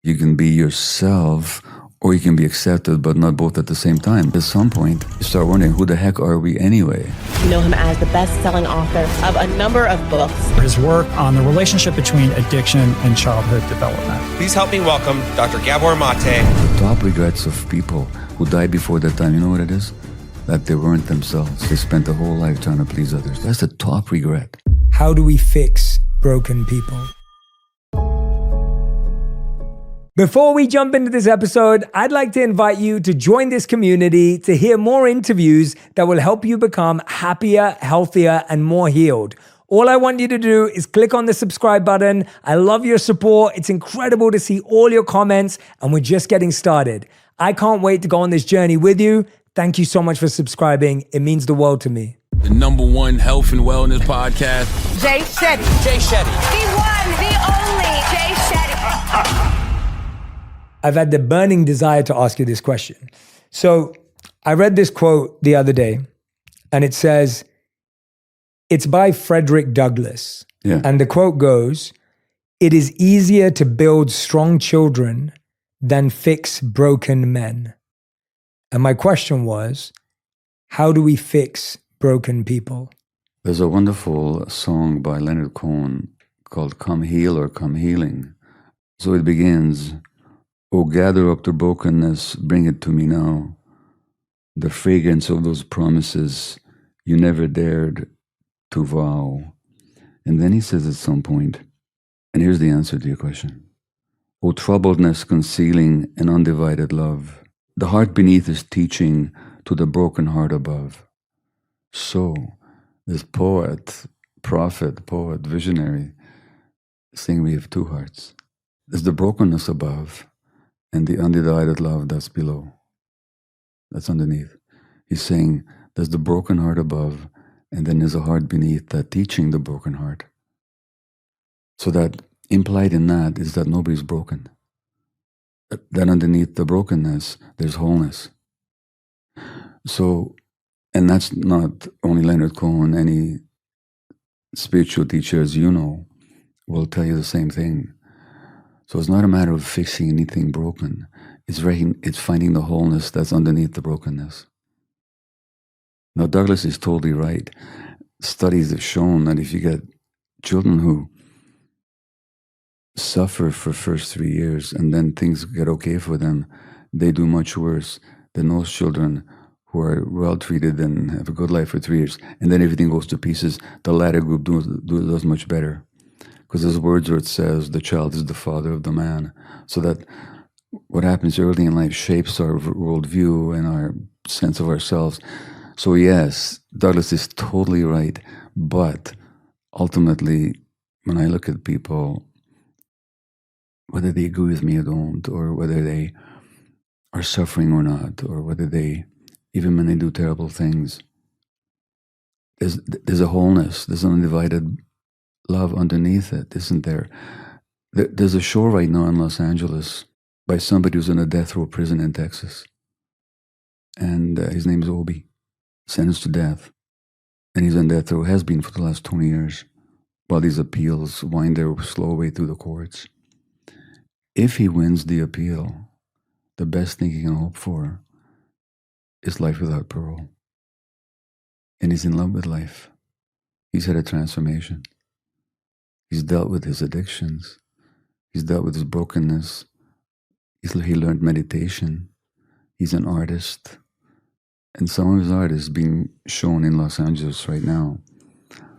You can be yourself or you can be accepted, but not both at the same time. At some point, you start wondering, who the heck are we anyway? You know him as the best-selling author of a number of books. His work on the relationship between addiction and childhood development. Please help me welcome Dr. Gabor Mate. The top regrets of people who died before their time, you know what it is? That they weren't themselves. They spent their whole life trying to please others. That's the top regret. How do we fix broken people? Before we jump into this episode, I'd like to invite you to join this community to hear more interviews that will help you become happier, healthier, and more healed. All I want you to do is click on the subscribe button. I love your support. It's incredible to see all your comments, and we're just getting started. I can't wait to go on this journey with you. Thank you so much for subscribing. It means the world to me. The #1 health and wellness podcast. Jay Shetty. Jay Shetty. The one, the only Jay Shetty. I've had the burning desire to ask you this question. So I read this quote the other day, and it says, it's by Frederick Douglass. Yeah. And the quote goes, "It is easier to build strong children than fix broken men." And my question was, how do we fix broken people? There's a wonderful song by Leonard Cohen called Come Heal or Come Healing. So it begins, "Oh, gather up the brokenness, bring it to me now. The fragrance of those promises you never dared to vow." And then he says at some point, and here's the answer to your question. "Oh, troubledness concealing an undivided love. The heart beneath is teaching to the broken heart above." So, this poet, visionary, saying we have two hearts. There's the brokenness above, and the undivided love that's below, that's underneath. He's saying there's the broken heart above, and then there's a heart beneath that teaching the broken heart. So that implied in that is that nobody's broken. That underneath the brokenness, there's wholeness. So, and that's not only Leonard Cohen, any spiritual teacher, as you know, will tell you the same thing. So it's not a matter of fixing anything broken. It's finding the wholeness that's underneath the brokenness. Now, Douglas is totally right. Studies have shown that if you get children who suffer for first 3 years and then things get okay for them, they do much worse than those children who are well treated and have a good life for 3 years, and then everything goes to pieces. The latter group does much better. Because there's words where it says the child is the father of the man. So that what happens early in life shapes our worldview and our sense of ourselves. So yes, Douglas is totally right. But ultimately, when I look at people, whether they agree with me or don't, or whether they are suffering or not, or whether they, even when they do terrible things, there's a wholeness, there's an undivided love underneath it, isn't there? There's a show right now in Los Angeles by somebody who's in a death row prison in Texas. And his name is Obi, sentenced to death. And he's on death row, has been for the last 20 years, while these appeals wind their slow way through the courts. If he wins the appeal, the best thing he can hope for is life without parole. And he's in love with life. He's had a transformation. He's dealt with his addictions. He's dealt with his brokenness. He learned meditation. He's an artist. And some of his art is being shown in Los Angeles right now.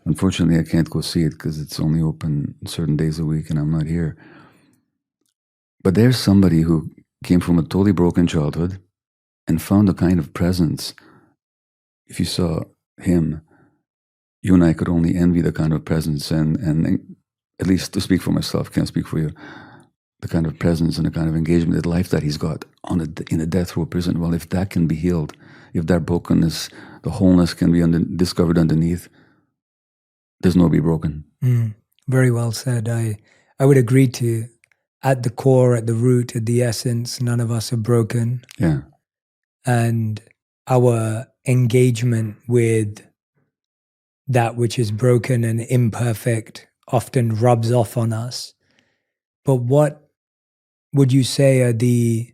Unfortunately, I can't go see it because it's only open certain days a week and I'm not here. But there's somebody who came from a totally broken childhood and found a kind of presence. If you saw him, you and I could only envy the kind of presence and at least to speak for myself, can't speak for you, the kind of presence and the kind of engagement in life that he's got in a death row prison. Well, if that can be healed, if that brokenness, the wholeness can be discovered underneath, there's nobody broken. Very well said. I would agree to, at the core, at the root, at the essence, none of us are broken. Yeah. And our engagement with that which is broken and imperfect often rubs off on us. But what would you say are the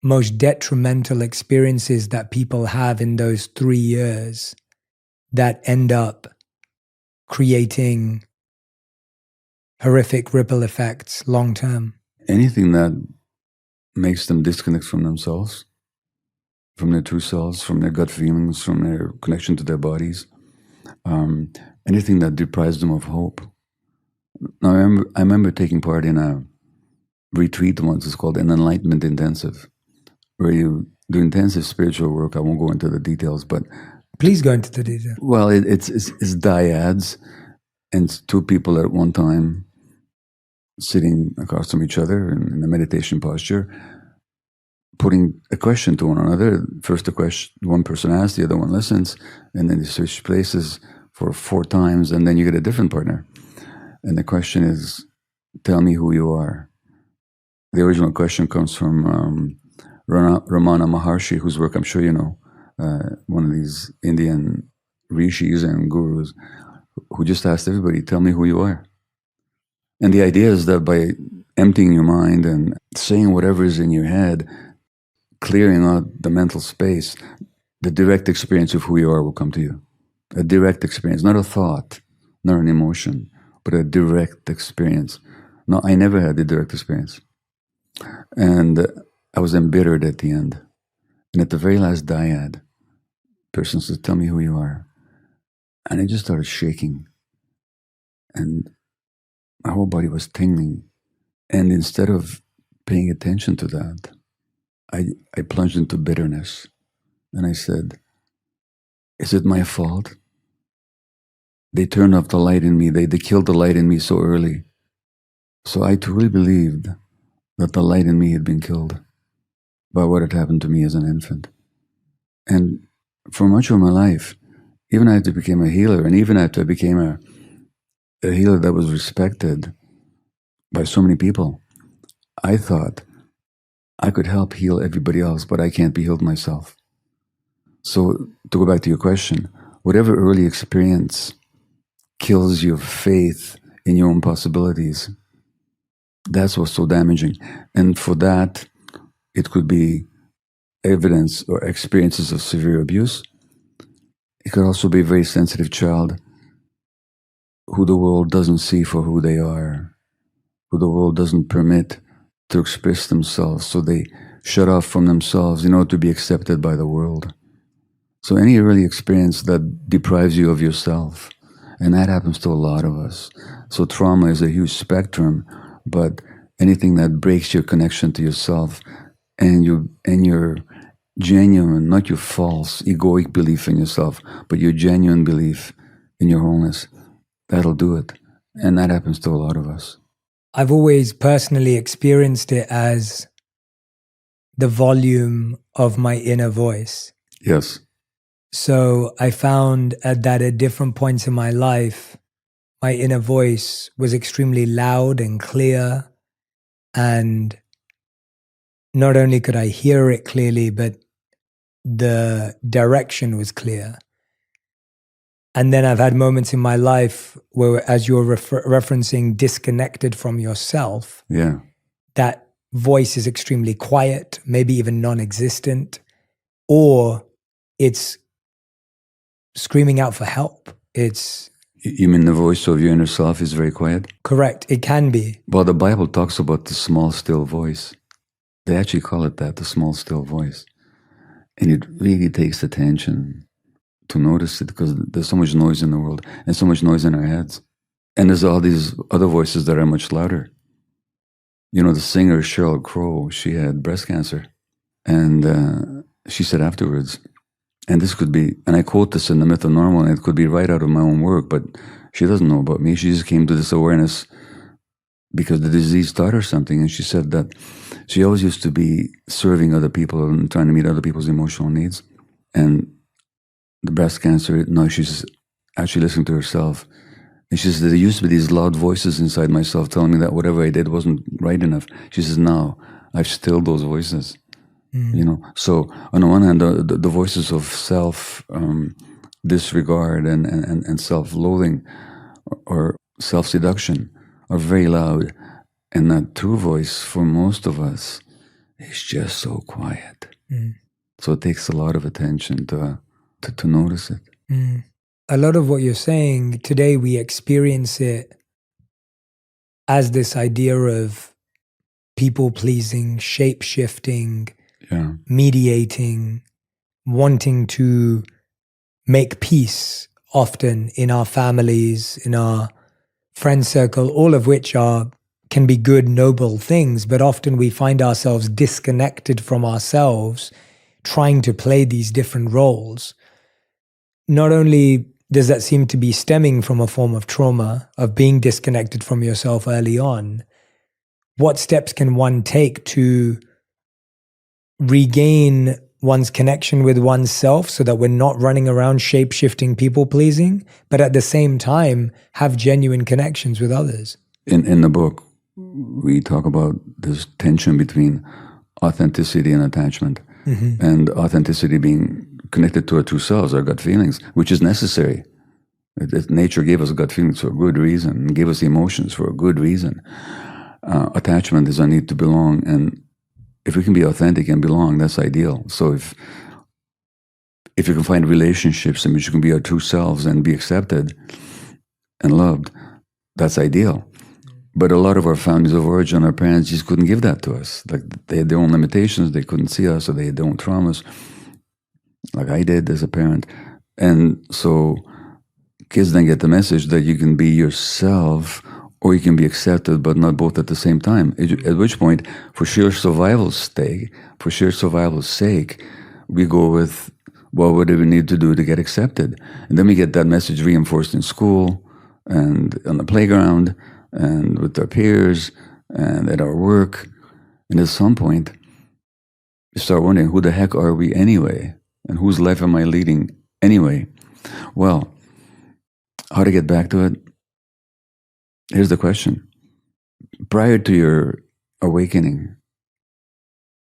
most detrimental experiences that people have in those 3 years that end up creating horrific ripple effects long term? Anything that makes them disconnect from themselves, from their true selves, from their gut feelings, from their connection to their bodies, anything that deprives them of hope. Now, I remember taking part in a retreat once. It's called an enlightenment intensive, where you do intensive spiritual work. I won't go into the details, but please go into the details. Well, it's dyads, and it's two people at one time sitting across from each other in a meditation posture, putting a question to one another. First, the question one person asks, the other one listens, and then you switch places for 4 times, and then you get a different partner. And the question is, tell me who you are. The original question comes from Ramana Maharshi, whose work I'm sure you know, one of these Indian rishis and gurus, who just asked everybody, tell me who you are. And the idea is that by emptying your mind and saying whatever is in your head, clearing out the mental space, the direct experience of who you are will come to you. A direct experience, not a thought, not an emotion, but a direct experience. No, I never had the direct experience. And I was embittered at the end. And at the very last dyad, person said, tell me who you are. And I just started shaking. And my whole body was tingling. And instead of paying attention to that, I plunged into bitterness. And I said, is it my fault? They turned off the light in me. They killed the light in me so early. So I truly believed that the light in me had been killed by what had happened to me as an infant. And for much of my life, even after I became a healer, and even after I became a healer that was respected by so many people, I thought I could help heal everybody else, but I can't be healed myself. So to go back to your question, whatever early experience kills your faith in your own possibilities, that's what's so damaging. And for that, it could be evidence or experiences of severe abuse. It could also be a very sensitive child who the world doesn't see for who they are, who the world doesn't permit to express themselves, so they shut off from themselves in order to be accepted by the world. So any early experience that deprives you of yourself, and that happens to a lot of us. So trauma is a huge spectrum, but anything that breaks your connection to yourself and your genuine, not your false, egoic belief in yourself, but your genuine belief in your wholeness, that'll do it. And that happens to a lot of us. I've always personally experienced it as the volume of my inner voice. Yes. So I found that at different points in my life, my inner voice was extremely loud and clear. And not only could I hear it clearly, but the direction was clear. And then I've had moments in my life where, as you're referencing, disconnected from yourself, yeah, that voice is extremely quiet, maybe even non-existent, or it's screaming out for help. It's... You mean the voice of your inner self is very quiet? Correct. It can be. Well, the Bible talks about the small, still voice. They actually call it that, the small, still voice. And it really takes attention to notice it, because there's so much noise in the world and so much noise in our heads. And there's all these other voices that are much louder. You know, the singer Sheryl Crow, she had breast cancer. And she said afterwards, and this could be, and I quote this in The Myth of Normal, and it could be right out of my own work, but she doesn't know about me. She just came to this awareness because the disease taught her something. And she said that she always used to be serving other people and trying to meet other people's emotional needs. And the breast cancer, now she's actually listening to herself. And she says, there used to be these loud voices inside myself telling me that whatever I did wasn't right enough. She says, now I've stilled those voices. You know, so on the one hand, the voices of self disregard and self-loathing or self-seduction are very loud, And that true voice for most of us is just so quiet. So it takes a lot of attention to notice it. A lot of what you're saying today, we experience it as this idea of people pleasing, shape shifting, mediating, wanting to make peace often in our families, in our friend circle, all of which can be good, noble things, but often we find ourselves disconnected from ourselves, trying to play these different roles. Not only does that seem to be stemming from a form of trauma, of being disconnected from yourself early on, what steps can one take to regain one's connection with oneself so that we're not running around shape-shifting, people-pleasing, but at the same time have genuine connections with others? In the book, we talk about this tension between authenticity and attachment, and authenticity being connected to our true selves, our gut feelings, which is necessary. Nature gave us gut feelings for a good reason, gave us emotions for a good reason. Attachment is our need to belong, and if we can be authentic and belong, that's ideal. So if you can find relationships in which you can be our true selves and be accepted and loved, that's ideal. But a lot of our families of origin, our parents just couldn't give that to us. Like, they had their own limitations, they couldn't see us, or they had their own traumas, like I did as a parent. And so kids then get the message that you can be yourself or you can be accepted, but not both at the same time. At which point, for sheer survival's sake, we go with, well, what do we need to do to get accepted? And then we get that message reinforced in school and on the playground and with our peers and at our work. And at some point, you start wondering, who the heck are we anyway? And whose life am I leading anyway? Well, how to get back to it? Here's the question. Prior to your awakening,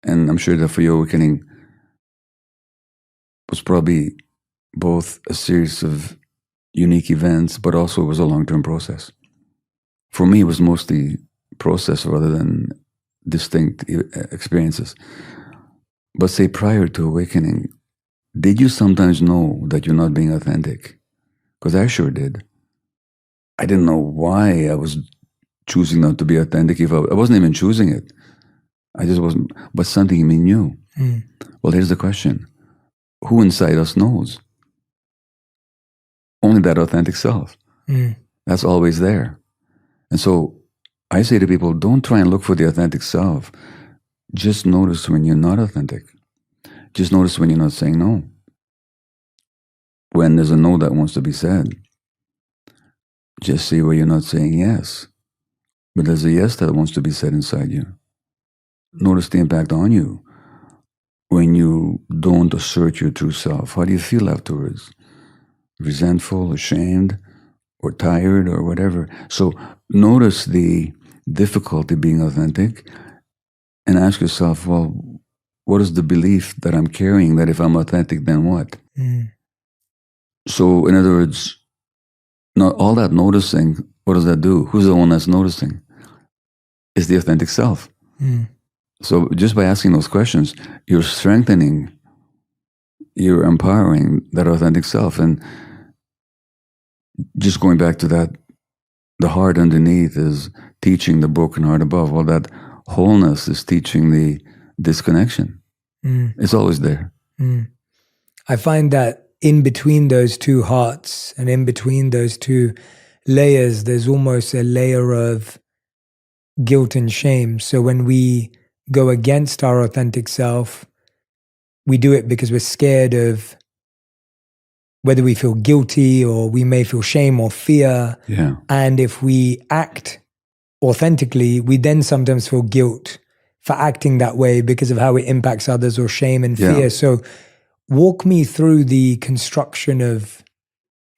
and I'm sure that for your awakening was probably both a series of unique events, but also it was a long-term process. For me, it was mostly process rather than distinct experiences. But say prior to awakening, did you sometimes know that you're not being authentic? Because I sure did. I didn't know why I was choosing not to be authentic. If I wasn't even choosing it. I just wasn't, but something in me knew. Well, here's the question. Who inside us knows? Only that authentic self. That's always there. And so I say to people, don't try and look for the authentic self. Just notice when you're not authentic. Just notice when you're not saying no. When there's a no that wants to be said, just see where you're not saying yes. But there's a yes that wants to be said inside you. Notice the impact on you when you don't assert your true self. How do you feel afterwards? Resentful, ashamed, or tired, or whatever. So notice the difficulty being authentic and ask yourself, well, what is the belief that I'm carrying that if I'm authentic, then what? So in other words, not all that noticing, what does that do? Who's the one that's noticing? It's the authentic self. So just by asking those questions, you're strengthening, you're empowering that authentic self. And just going back to that, the heart underneath is teaching the broken heart above. Well, that wholeness is teaching the disconnection. It's always there. I find that in between those two hearts and in between those two layers, there's almost a layer of guilt and shame. So when we go against our authentic self, we do it because we're scared of whether we feel guilty or we may feel shame or fear. And if we act authentically, we then sometimes feel guilt for acting that way because of how it impacts others, or shame and fear. So walk me through the construction of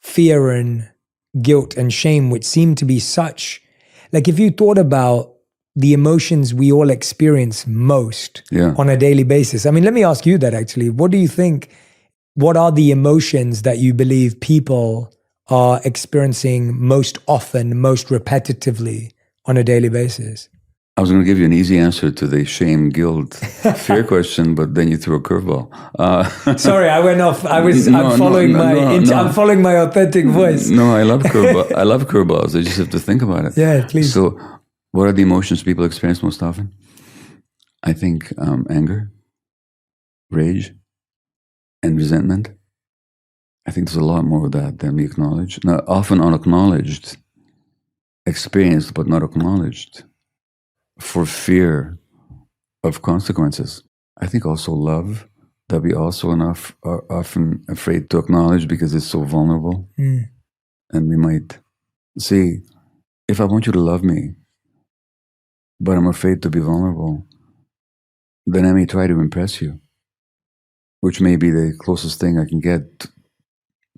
fear and guilt and shame, which seem to be such, like if you thought about the emotions we all experience most on a daily basis. I mean, let me ask you that actually. What do you think, what are the emotions that you believe people are experiencing most often, most repetitively on a daily basis? I was going to give you an easy answer to the shame, guilt, fear question, but then you threw a curveball. Sorry, I went off. I'm following my authentic voice. No, I love curveball. I love curveballs. I just have to think about it. Yeah, please. So, what are the emotions people experience most often? I think anger, rage, and resentment. I think there's a lot more of that than we acknowledge. Now, often unacknowledged, experienced but not acknowledged, for fear of consequences. I think also love, that we also are often afraid to acknowledge because it's so vulnerable. And we might see, if I want you to love me, but I'm afraid to be vulnerable, then I may try to impress you, which may be the closest thing I can get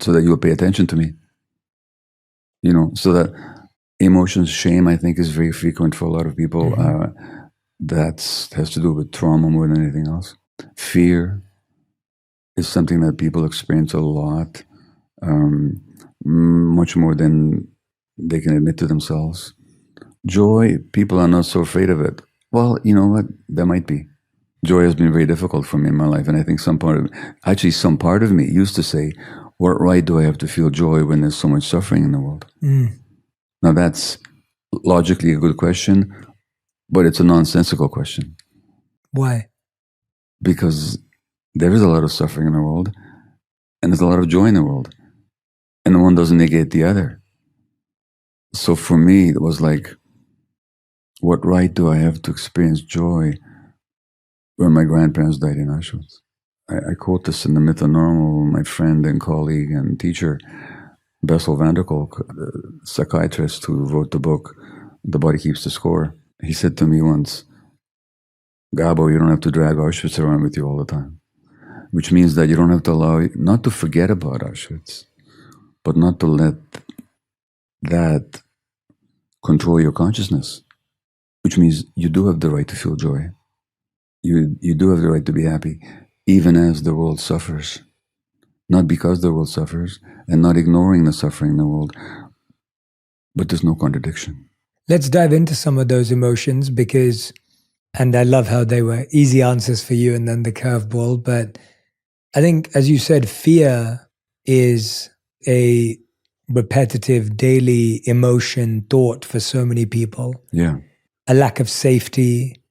so that you will pay attention to me. You know, so that emotions, shame, I think, is very frequent for a lot of people. That has to do with trauma more than anything else. Fear is something that people experience a lot, much more than they can admit to themselves. Joy, people are not so afraid of it. Well, you know what? There might be. Joy has been very difficult for me in my life, and I think some part of me used to say, what right do I have to feel joy when there's so much suffering in the world? Now that's logically a good question, but it's a nonsensical question. Why? Because there is a lot of suffering in the world, and there's a lot of joy in the world, and the one doesn't negate the other. So for me, it was like, what right do I have to experience joy when my grandparents died in Auschwitz? I quote this in The Myth of Normal, my friend and colleague and teacher, Bessel van der Kolk, the psychiatrist who wrote the book, The Body Keeps the Score. He said to me once, Gabo, you don't have to drag Auschwitz around with you all the time, which means that you don't have to allow, not to forget about Auschwitz, but not to let that control your consciousness, which means you do have the right to feel joy. You do have the right to be happy, even as the world suffers. Not because the world suffers, and not ignoring the suffering in the world, but there's no contradiction. Let's dive into some of those emotions because, and I love how they were easy answers for you and then the curveball, but I think, as you said, fear is a repetitive daily emotion, thought for so many people. Yeah. A lack of safety,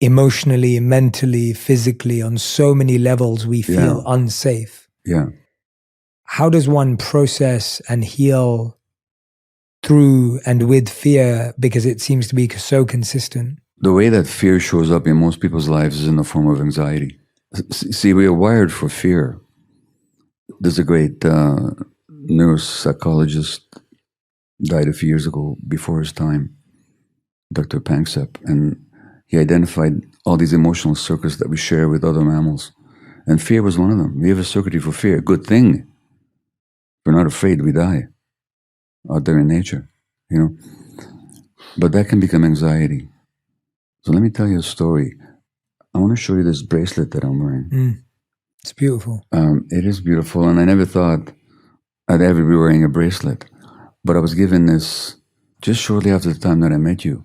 emotionally, mentally, physically, on so many levels, we feel unsafe. Yeah. How does one process and heal through and with fear? Because it seems to be so consistent. The way that fear shows up in most people's lives is in the form of anxiety. See, we are wired for fear. There's a great neuropsychologist, died a few years ago before his time, Dr. Panksepp, and he identified all these emotional circuits that we share with other mammals. And fear was one of them. We have a circuitry for fear. Good thing. If we're not afraid, we die out there in nature, you know. But that can become anxiety. So let me tell you a story. I want to show you this bracelet that I'm wearing. It's beautiful. It is beautiful, and I never thought I'd ever be wearing a bracelet. But I was given this just shortly after the time that I met you.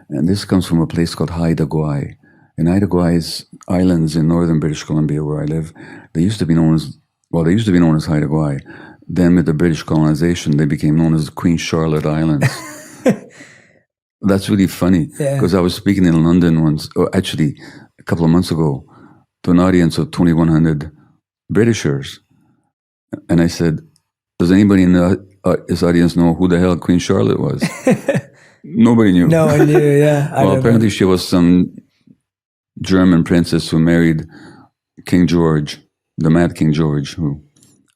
And this comes from a place called Haida Gwaii. And Haida Gwaii islands in northern British Columbia, where I live. They used to be known as Haida Gwaii. Then with the British colonization, they became known as Queen Charlotte Islands. That's really funny, because I was speaking in London once, or actually a couple of months ago, to an audience of 2,100 Britishers. And I said, does anybody in this audience know who the hell Queen Charlotte was? Nobody knew. No one knew, yeah. Well, apparently she was some German princess who married King George, the Mad King George, who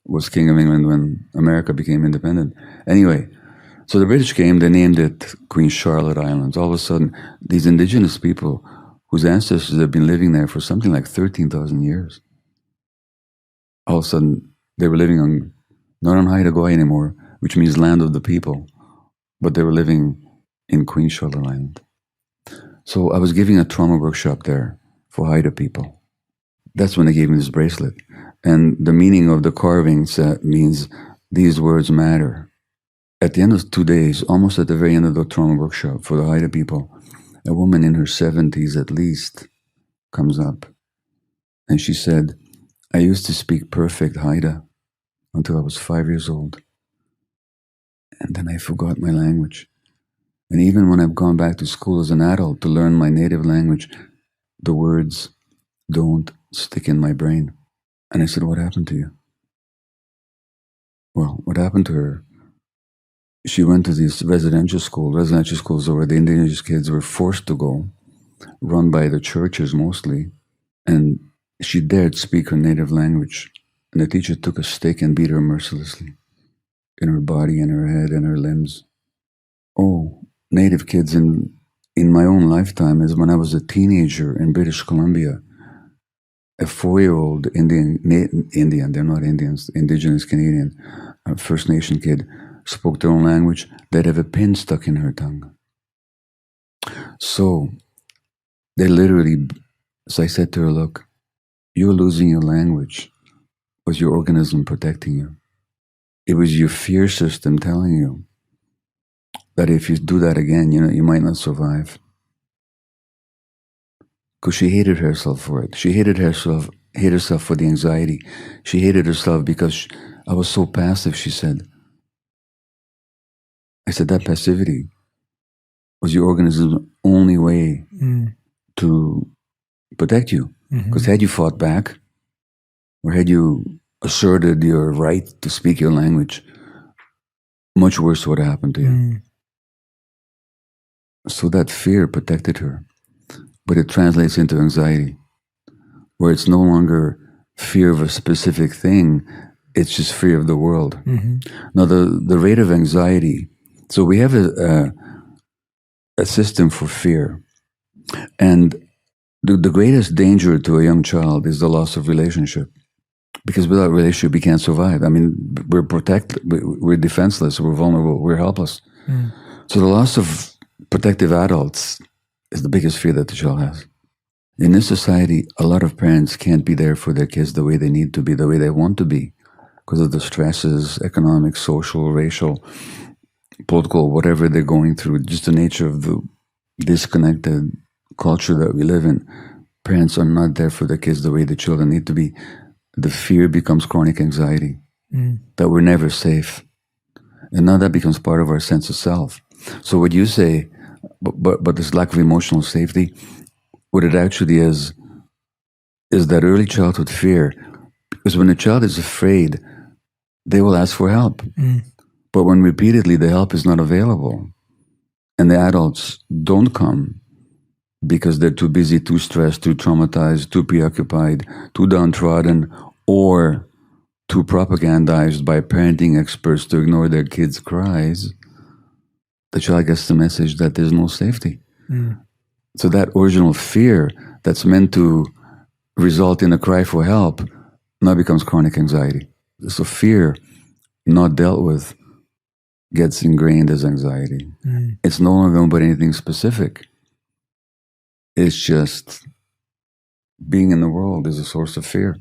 was King of England when America became independent. Anyway, so the British came, they named it Queen Charlotte Islands. All of a sudden, these indigenous people whose ancestors have been living there for something like 13,000 years, all of a sudden, they were living not on Haida Gwaii anymore, which means land of the people, but they were living in Queen Charlotte Island. So I was giving a trauma workshop there for Haida people. That's when they gave me this bracelet. And the meaning of the carvings means these words matter. At the end of 2 days, almost at the very end of the trauma workshop for the Haida people, a woman in her 70s at least comes up, and she said, I used to speak perfect Haida until I was 5 years old. And then I forgot my language. And even when I've gone back to school as an adult to learn my native language, the words don't stick in my brain. And I said, what happened to you? Well, what happened to her? She went to these residential schools where the indigenous kids were forced to go, run by the churches mostly, and she dared speak her native language. And the teacher took a stick and beat her mercilessly in her body, in her head, in her limbs. Oh, native kids in my own lifetime is when I was a teenager in British Columbia. A 4-year-old Indian, they're not Indians, Indigenous Canadian, First Nation kid, spoke their own language. They'd have a pin stuck in her tongue. So I said to her, look, you're losing your language. Was your organism protecting you? It was your fear system telling you that if you do that again, you might not survive. Because she hated herself for it. She hated herself for the anxiety. She hated herself because I was so passive, she said. I said, that passivity was your organism's only way to protect you. Because had you fought back, or had you asserted your right to speak your language, much worse would have happened to you. So that fear protected her. But it translates into anxiety, where it's no longer fear of a specific thing, it's just fear of the world. Now, the rate of anxiety, so we have a system for fear. And the greatest danger to a young child is the loss of relationship. Because without relationship, we can't survive. I mean, we're defenseless, we're vulnerable, we're helpless. So the loss of protective adults is the biggest fear that the child has. In this society, a lot of parents can't be there for their kids the way they need to be, the way they want to be, because of the stresses, economic, social, racial, political, whatever they're going through, just the nature of the disconnected culture that we live in. Parents are not there for their kids the way the children need to be. The fear becomes chronic anxiety, that we're never safe. And now that becomes part of our sense of self. So what you say, but this lack of emotional safety, what it actually is that early childhood fear. Because when a child is afraid, they will ask for help. But when repeatedly the help is not available, and the adults don't come because they're too busy, too stressed, too traumatized, too preoccupied, too downtrodden, or too propagandized by parenting experts to ignore their kids' cries, the child gets the message that there's no safety. So that original fear that's meant to result in a cry for help now becomes chronic anxiety. So fear not dealt with gets ingrained as anxiety. It's no longer about anything specific. It's just being in the world is a source of fear,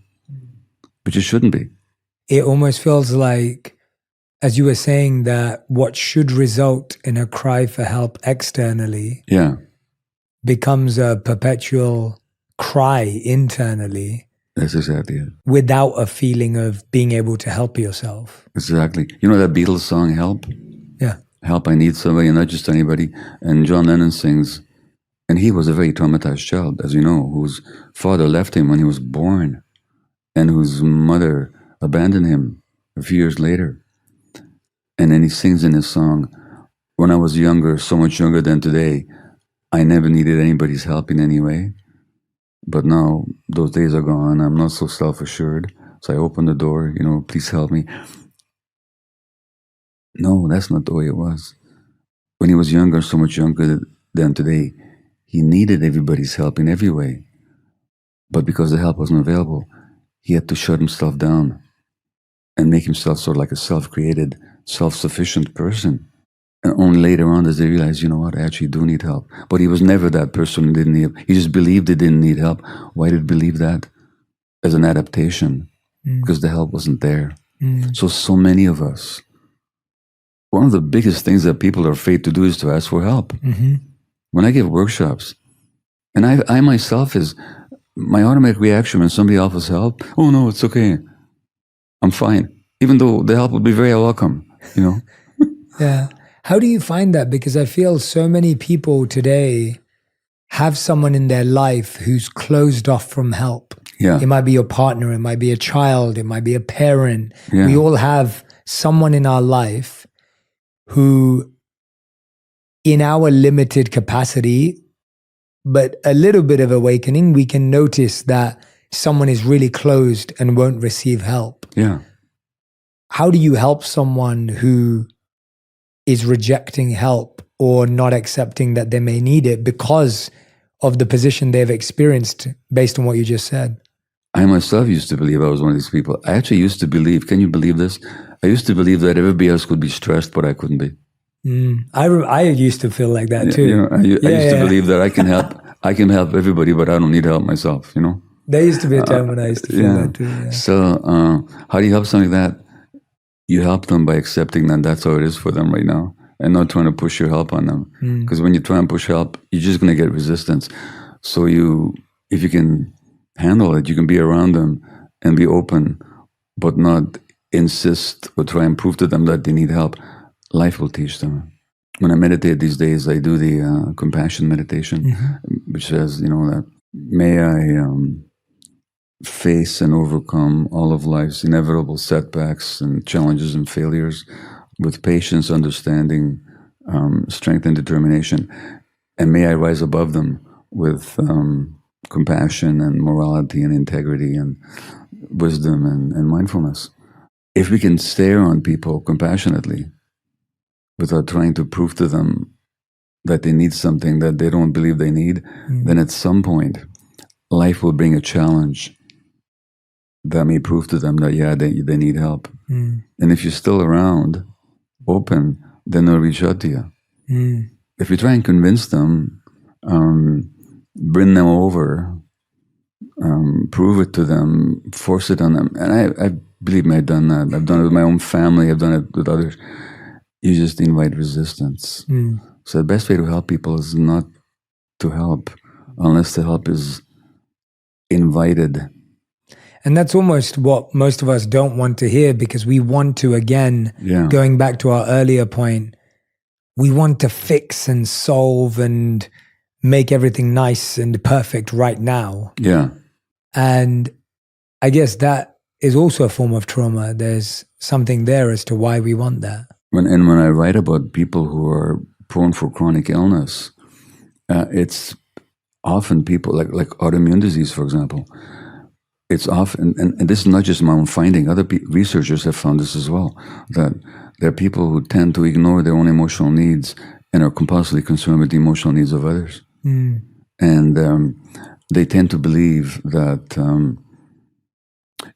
which it shouldn't be. It almost feels like, as you were saying, that what should result in a cry for help externally becomes a perpetual cry internally. That's exactly it. Without a feeling of being able to help yourself. Exactly. You know that Beatles song, Help? Yeah. Help, I need somebody, and not just anybody. And John Lennon sings, and he was a very traumatized child, as you know, whose father left him when he was born, and whose mother abandoned him a few years later. And then he sings in his song, when I was younger, so much younger than today, I never needed anybody's help in any way. But now those days are gone. I'm not so self-assured. So I open the door, please help me. No, that's not the way it was. When he was younger, so much younger than today, he needed everybody's help in every way. But because the help wasn't available, he had to shut himself down and make himself sort of like a self-created, self-sufficient person. And only later on does they realize, you know what, I actually do need help. But he was never that person who didn't need help. He just believed he didn't need help. Why did he believe that? As an adaptation. Because the help wasn't there. So many of us, one of the biggest things that people are afraid to do is to ask for help. When I give workshops, and I myself is, my automatic reaction when somebody offers help, oh no, it's okay. I'm fine. Even though the help would be very welcome, you know? Yeah. How do you find that? Because I feel so many people today have someone in their life who's closed off from help. Yeah. It might be your partner, it might be a child, it might be a parent. Yeah. We all have someone in our life who, in our limited capacity, but a little bit of awakening, we can notice that someone is really closed and won't receive help. Yeah. How do you help someone who is rejecting help or not accepting that they may need it because of the position they've experienced based on what you just said? I myself used to believe I was one of these people. I actually used to believe, can you believe this? I used to believe that everybody else could be stressed, but I couldn't be. I used to feel like that too. You know, I used to believe that I can help everybody, but I don't need help myself, you know? There used to be a time when I used to feel that too. Yeah. So how do you help something like that? You help them by accepting that that's how it is for them right now and not trying to push your help on them. Because when you try and push help, you're just going to get resistance. So if you can handle it, you can be around them and be open, but not insist or try and prove to them that they need help. Life will teach them. When I meditate these days, I do the compassion meditation, which says, you know, that may I face and overcome all of life's inevitable setbacks and challenges and failures with patience, understanding, strength, and determination. And may I rise above them with compassion and morality and integrity and wisdom and mindfulness. If we can stare on people compassionately without trying to prove to them that they need something that they don't believe they need, then at some point, life will bring a challenge that may prove to them that, yeah, they need help. And if you're still around, open, then they'll reach out to you. If you try and convince them, bring them over, prove it to them, force it on them. And I believe me, I've done that. I've done it with my own family. I've done it with others. You just invite resistance. So the best way to help people is not to help unless the help is invited. And that's almost what most of us don't want to hear, because we want to, again, going back to our earlier point, we want to fix and solve and make everything nice and perfect right now. Yeah. And I guess that is also a form of trauma. There's something there as to why we want that. When I write about people who are prone for chronic illness, it's often people like autoimmune disease, for example. It's often, and this is not just my own finding, other researchers have found this as well, that there are people who tend to ignore their own emotional needs and are compulsively concerned with the emotional needs of others. And they tend to believe that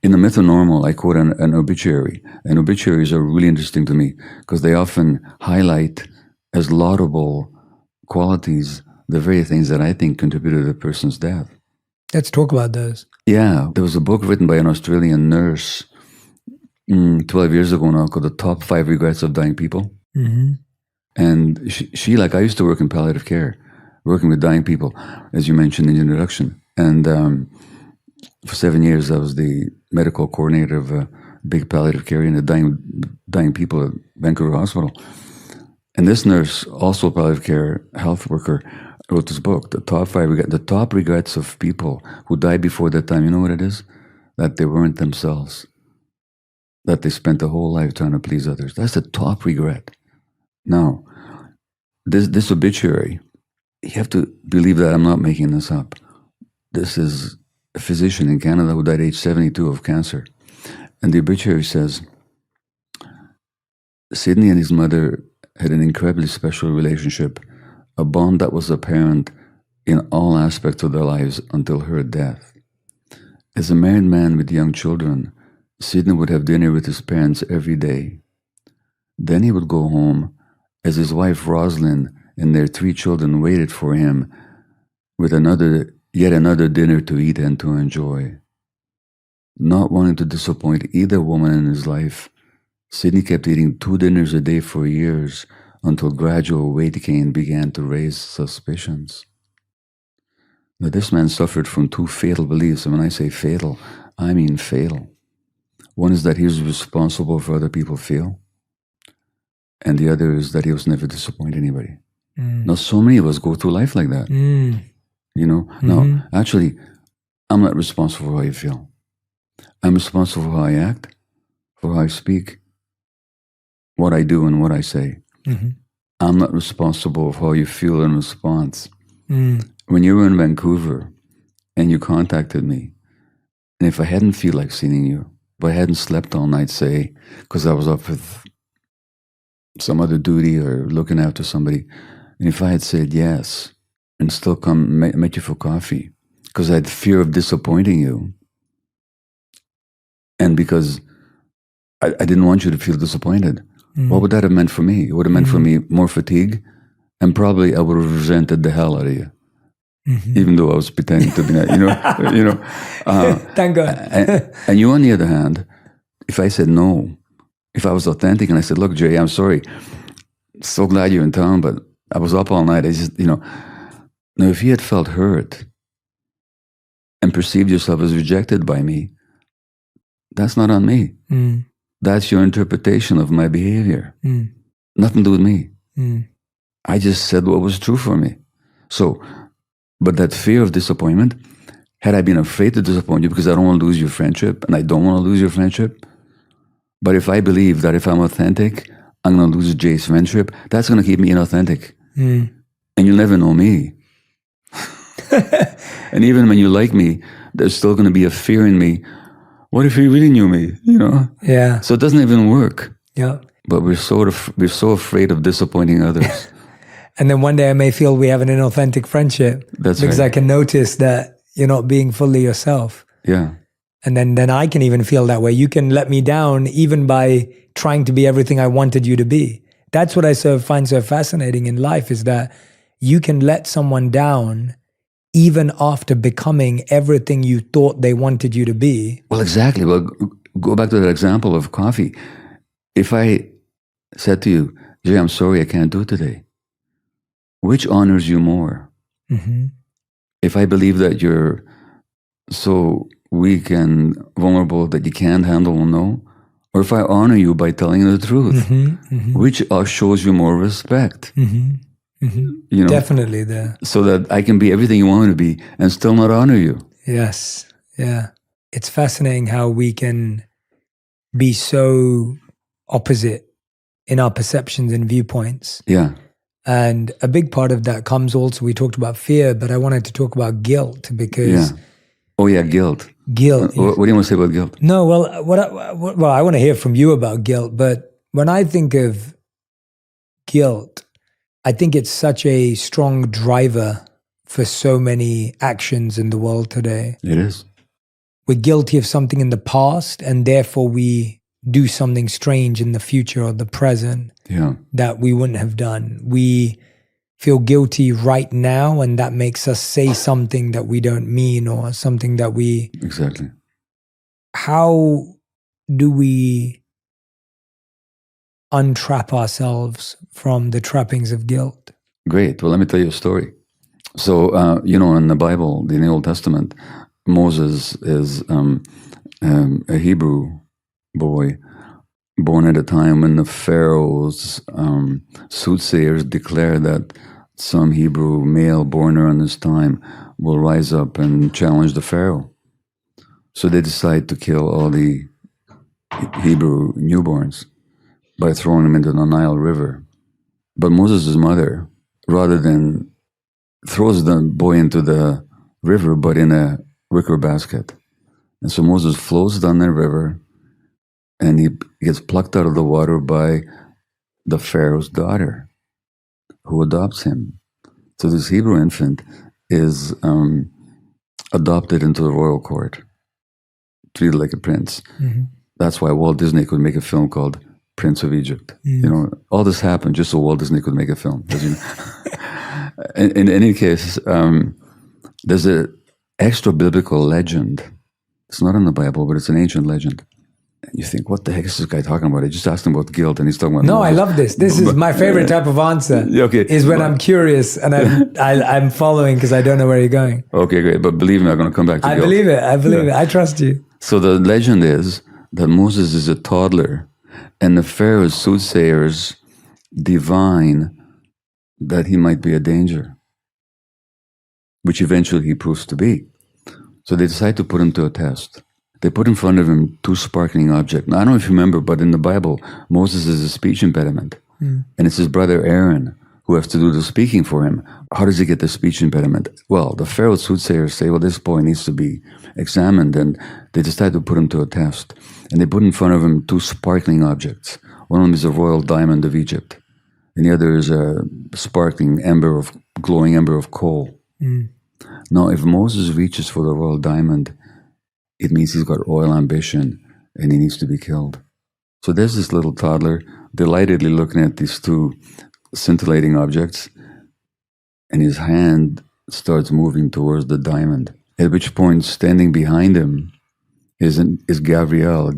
in the myth of normal, I quote an obituary. And obituaries are really interesting to me because they often highlight as laudable qualities the very things that I think contributed to the person's death. Let's talk about those. Yeah, there was a book written by an Australian nurse 12 years ago now called The Top 5 Regrets of Dying People. And she, like I used to work in palliative care, working with dying people, as you mentioned in the introduction. And for 7 years, I was the medical coordinator of a big palliative care in the dying people at Vancouver Hospital. And this nurse, also a palliative care health worker, wrote this book, The Top Regrets of People Who Died Before Their Time. You know what it is? That they weren't themselves. That they spent their whole life trying to please others. That's the top regret. Now, this obituary, you have to believe that I'm not making this up. This is a physician in Canada who died at age 72 of cancer. And the obituary says, Sidney and his mother had an incredibly special relationship, a bond that was apparent in all aspects of their lives until her death. As a married man with young children, Sidney would have dinner with his parents every day. Then he would go home as his wife Rosalind and their 3 children waited for him with yet another dinner to eat and to enjoy. Not wanting to disappoint either woman in his life, Sidney kept eating 2 dinners a day for years until gradual weight gain began to raise suspicions. Now, this man suffered from two fatal beliefs, and when I say fatal, I mean fatal. One is that he was responsible for other people feel, and the other is that he was never disappoint anybody. Now, so many of us go through life like that. You know? No, actually, I'm not responsible for how you feel. I'm responsible for how I act, for how I speak, what I do and what I say. I'm not responsible for how you feel in response. When you were in Vancouver and you contacted me, and if I hadn't feel like seeing you, if I hadn't slept all night, say, because I was up with some other duty or looking after somebody, and if I had said yes and still met you for coffee, because I had fear of disappointing you, and because I didn't want you to feel disappointed, what would that have meant for me? It would have meant for me more fatigue, and probably I would have resented the hell out of you. Even though I was pretending to be nice, you know. Thank God. and you, on the other hand, if I said no, if I was authentic and I said, look, Jay, I'm sorry, so glad you're in town, but I was up all night. I just, Now, if you had felt hurt and perceived yourself as rejected by me, that's not on me. That's your interpretation of my behavior. Nothing to do with me. I just said what was true for me. So, but that fear of disappointment, had I been afraid to disappoint you because I don't want to lose your friendship, and I don't want to lose your friendship, but if I believe that if I'm authentic, I'm going to lose Jay's friendship, that's going to keep me inauthentic. And you'll never know me. And even when you like me, there's still going to be a fear in me. What if he really knew me? Yeah. So it doesn't even work. Yeah. But we're so afraid of disappointing others. And then one day I may feel we have an inauthentic friendship. That's because right. I can notice that you're not being fully yourself. Yeah. And then I can even feel that way. You can let me down even by trying to be everything I wanted you to be. That's what I find so fascinating in life, is that you can let someone down even after becoming everything you thought they wanted you to be. Well, exactly. Well, go back to that example of coffee. If I said to you, Jay, I'm sorry I can't do it today, which honors you more? If I believe that you're so weak and vulnerable that you can't handle a no, or if I honor you by telling you the truth, which shows you more respect? Definitely there. So that I can be everything you want me to be and still not honor you. Yes. Yeah. It's fascinating how we can be so opposite in our perceptions and viewpoints. Yeah. And a big part of that comes also, we talked about fear, but I wanted to talk about guilt because... Yeah. Oh yeah, guilt. Guilt. What do you want to say about guilt? No, well, I want to hear from you about guilt, but when I think of guilt, I think it's such a strong driver for so many actions in the world today. It is. We're guilty of something in the past, and therefore we do something strange in the future or the present that we wouldn't have done. We feel guilty right now, and that makes us say something that we don't mean or something that we... Exactly. How do we untrap ourselves from the trappings of guilt? Great. Well, let me tell you a story. So, in the Bible, in the Old Testament, Moses is a Hebrew boy born at a time when the Pharaoh's soothsayers declare that some Hebrew male born around this time will rise up and challenge the Pharaoh. So they decide to kill all the Hebrew newborns by throwing them into the Nile River. But Moses' mother, rather than throws the boy into the river, but in a wicker basket. And so Moses floats down the river, and he gets plucked out of the water by the Pharaoh's daughter, who adopts him. So this Hebrew infant is adopted into the royal court, treated like a prince. That's why Walt Disney could make a film called Prince of Egypt. All this happened just so Walt Disney could make a film. In any case, there's an extra biblical legend. It's not in the Bible, but it's an ancient legend. You think, what the heck is this guy talking about? I just asked him about guilt, and he's talking about No, I Moses. love this. This is my favorite type of answer. Okay. Is when I'm curious and I'm following because I don't know where you're going. Okay, great. But believe me, I'm going to come back to I guilt. believe it. I believe it. I trust you. So the legend is that Moses is a toddler, and the Pharaoh's soothsayers divine that he might be a danger, which eventually he proves to be. So they decide to put him to a test. They put in front of him two sparkling objects. Now, I don't know if you remember, but in the Bible, Moses is a speech impediment. And it's his brother Aaron who has to do the speaking for him. How does he get the speech impediment? Well, the Pharaoh's soothsayers say, well, this boy needs to be examined, and they decide to put him to a test. And they put in front of him two sparkling objects. One of them is a royal diamond of Egypt, and the other is a sparkling glowing ember of coal. Now, if Moses reaches for the royal diamond, it means he's got royal ambition and he needs to be killed. So there's this little toddler delightedly looking at these two scintillating objects, and his hand starts moving towards the diamond, at which point, standing behind him is Gabriel,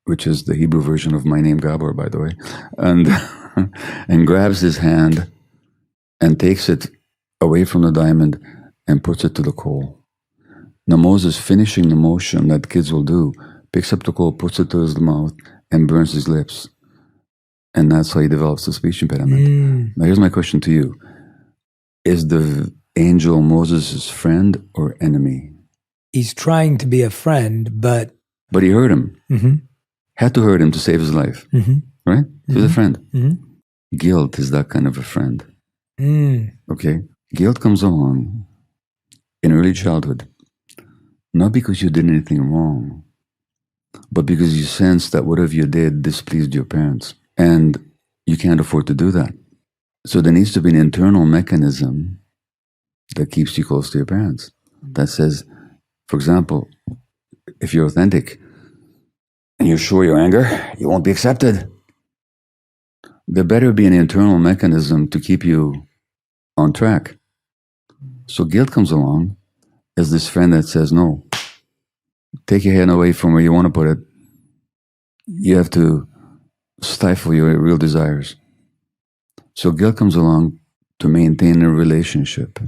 which is the Hebrew version of my name, Gabor, by the way, and and grabs his hand and takes it away from the diamond and puts it to the coal. Now Moses, finishing the motion that kids will do, picks up the coal, puts it to his mouth, and burns his lips. And that's how he develops the speech impediment. Now here's my question to you. Is the angel Moses' friend or enemy? He's trying to be a friend, but he hurt him. Had to hurt him to save his life. Right? He's a friend. Guilt is that kind of a friend. Okay? Guilt comes along in early childhood, not because you did anything wrong, but because you sense that whatever you did displeased your parents, and you can't afford to do that. So there needs to be an internal mechanism that keeps you close to your parents. That says, for example, if you're authentic and you're sure your anger, you won't be accepted. There better be an internal mechanism to keep you on track. So guilt comes along as this friend that says, no, take your hand away from where you want to put it. You have to stifle your real desires. So guilt comes along to maintain a relationship.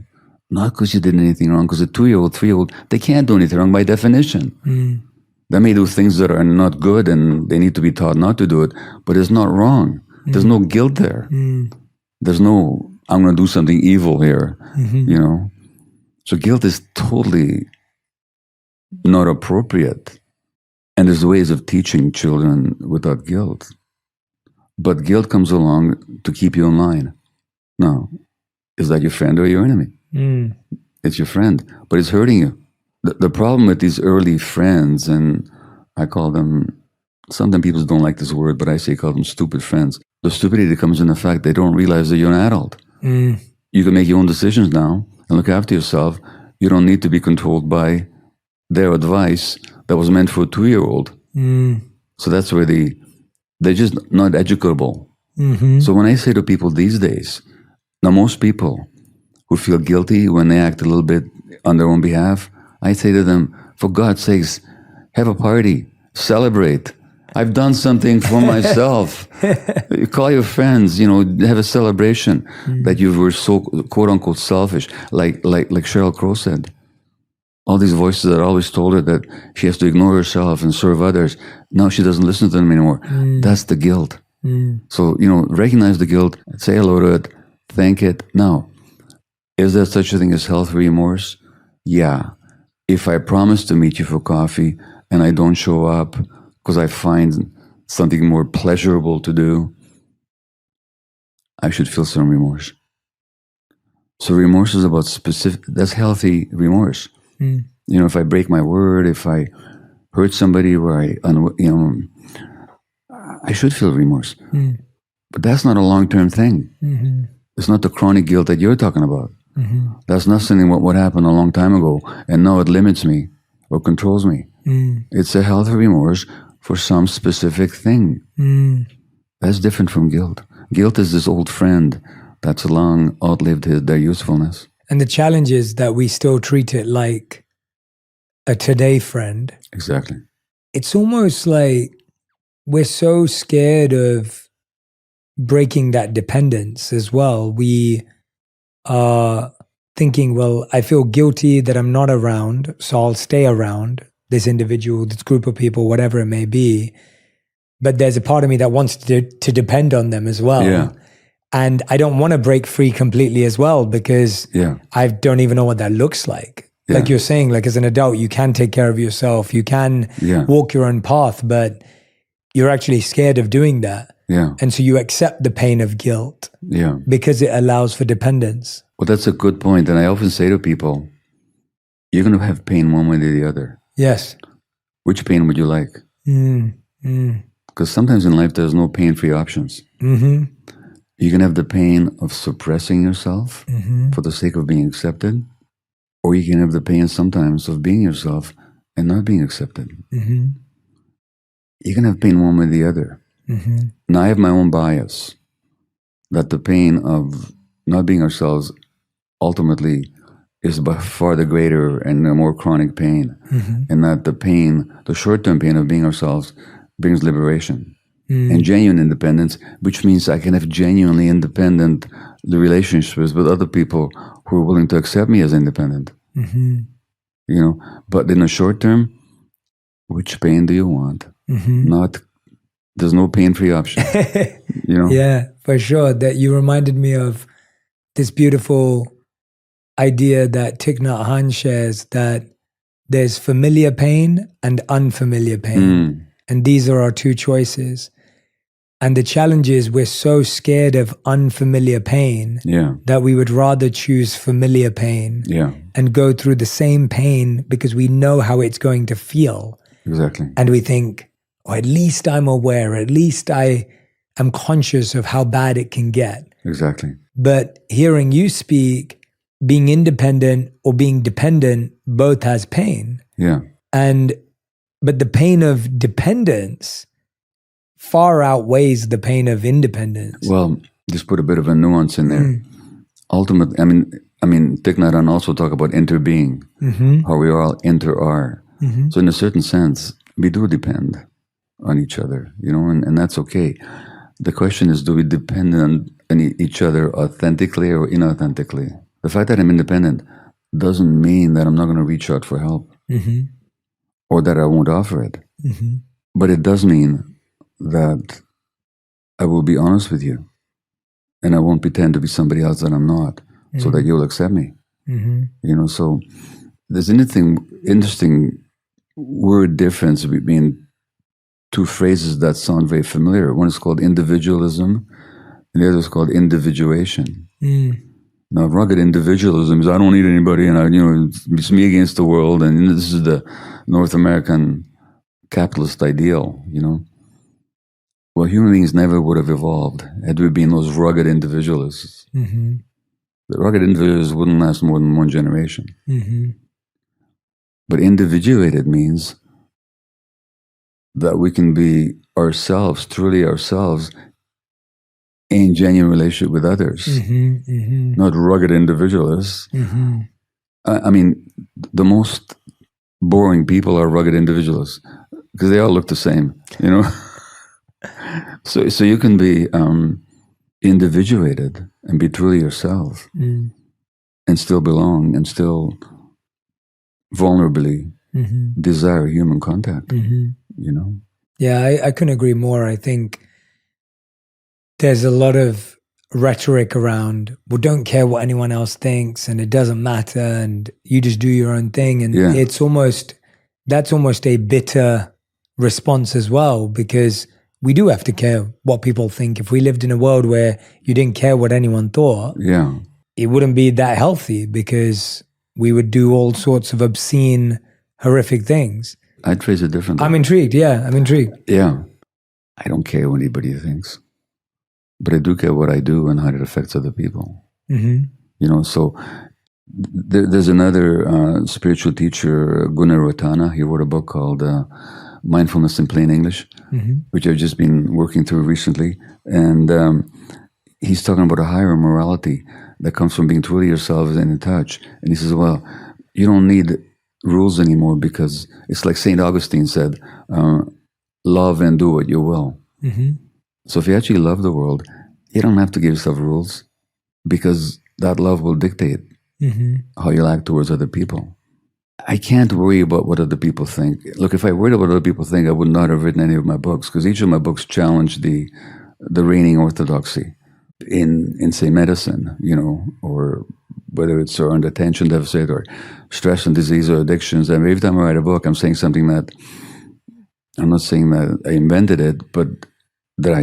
Not because you did anything wrong, because a 2-year-old, 3-year-old, they can't do anything wrong by definition. They may do things that are not good and they need to be taught not to do it, but it's not wrong. There's no guilt there. There's no, I'm going to do something evil here, you know. So guilt is totally not appropriate. And there's ways of teaching children without guilt. But guilt comes along to keep you in line. Now, is that your friend or your enemy? It's your friend, but it's hurting you. The problem with these early friends, and I call them, sometimes people don't like this word, but I say call them stupid friends. The stupidity comes in the fact they don't realize that you're an adult. You can make your own decisions now and look after yourself. You don't need to be controlled by their advice that was meant for a 2-year-old. So that's where they're just not educable. So when I say to people these days, now most people who feel guilty when they act a little bit on their own behalf, I say to them, for God's sakes, have a party, celebrate. I've done something for myself. You call your friends, you know, have a celebration that you were so quote unquote selfish, like Sheryl Crow said. All these voices that always told her that she has to ignore herself and serve others. Now she doesn't listen to them anymore. That's the guilt. So, you know, recognize the guilt, say hello to it, thank it. Now, is there such a thing as healthy remorse? Yeah. If I promise to meet you for coffee and I don't show up because I find something more pleasurable to do, I should feel some remorse. So remorse is about specific, that's healthy remorse. You know, if I break my word, if I hurt somebody where I should feel remorse. But that's not a long-term thing. It's not the chronic guilt that you're talking about. That's not something what happened a long time ago, and now it limits me or controls me. It's a healthy remorse for some specific thing. That's different from guilt. Guilt is this old friend that's long outlived their usefulness. And the challenge is that we still treat it like a today friend. Exactly. it's almost like we're so scared of breaking that dependence as well. We are thinking, well, I feel guilty that I'm not around, so I'll stay around this individual, this group of people, whatever it may be. But there's a part of me that wants to depend on them as well. Yeah. And I don't want to break free completely as well, because I don't even know what that looks like. Yeah. Like you're saying, like as an adult, you can take care of yourself, you can walk your own path, but you're actually scared of doing that. Yeah. And so you accept the pain of guilt because it allows for dependence. Well, that's a good point. And I often say to people, you're going to have pain one way or the other. Yes. Which pain would you like? Because sometimes in life, there's no pain-free options. Mm-hmm. You can have the pain of suppressing yourself for the sake of being accepted, or you can have the pain sometimes of being yourself and not being accepted. Mm-hmm. You can have pain one way or the other. Mm-hmm. Now, I have my own bias that the pain of not being ourselves ultimately is by far the greater and the more chronic pain, and that the pain, the short-term pain of being ourselves, brings liberation and genuine independence, which means I can have genuinely independent relationships with other people who are willing to accept me as independent. You know, but in the short term, which pain do you want? Not, there's no pain-free option. You know? Yeah, for sure. That you reminded me of this beautiful idea that Thich Nhat Hanh shares, that there's familiar pain and unfamiliar pain. And these are our two choices. And the challenge is we're so scared of unfamiliar pain that we would rather choose familiar pain and go through the same pain because we know how it's going to feel. Exactly. And we think, oh, at least I'm aware, at least I am conscious of how bad it can get. Exactly. But hearing you speak, being independent or being dependent both has pain. Yeah. But the pain of dependence far outweighs the pain of independence. Well, just put a bit of a nuance in there. Ultimately, I mean, Thich Nhat Hanh also talk about interbeing, how we all are. So in a certain sense, we do depend on each other, you know, and that's okay. The question is, do we depend on each other authentically or inauthentically? The fact that I'm independent doesn't mean that I'm not going to reach out for help or that I won't offer it. But it does mean that I will be honest with you and I won't pretend to be somebody else that I'm not so that you'll accept me. You know, so there's anything interesting word difference between two phrases that sound very familiar. One is called individualism and the other is called individuation. Now, rugged individualism is I don't need anybody, and it's me against the world, and this is the North American capitalist ideal, you know. Well, human beings never would have evolved had we been those rugged individualists. The rugged individuals wouldn't last more than one generation. But individuated means that we can be ourselves, truly ourselves, in genuine relationship with others, not rugged individualists. I mean, the most boring people are rugged individualists because they all look the same, you know. So you can be individuated and be truly yourself and still belong and still vulnerably desire human contact, you know. Yeah, I couldn't agree more. I think there's a lot of rhetoric around, well, don't care what anyone else thinks and it doesn't matter and you just do your own thing. And that's almost a bitter response as well, because we do have to care what people think. If we lived in a world where you didn't care what anyone thought, it wouldn't be that healthy because we would do all sorts of obscene, horrific things. I'd phrase it differently. I'm intrigued. Yeah, I'm intrigued. Yeah. I don't care what anybody thinks, but I do care what I do and how it affects other people. You know, so there's another spiritual teacher, Gunnar Ratana. He wrote a book called Mindfulness in Plain English, which I've just been working through recently. And he's talking about a higher morality that comes from being truly yourself and in touch. And he says, well, you don't need rules anymore, because it's like St. Augustine said, love and do what you will. Mm-hmm. So if you actually love the world, you don't have to give yourself rules, because that love will dictate Mm-hmm. how you act towards other people. I can't worry about what other people think. Look, if I worried about what other people think, I would not have written any of my books, because each of my books challenged the reigning orthodoxy in say, medicine, or whether it's around attention deficit or stress and disease or addictions. And every time I write a book, I'm saying something that, I'm not saying that I invented it, but that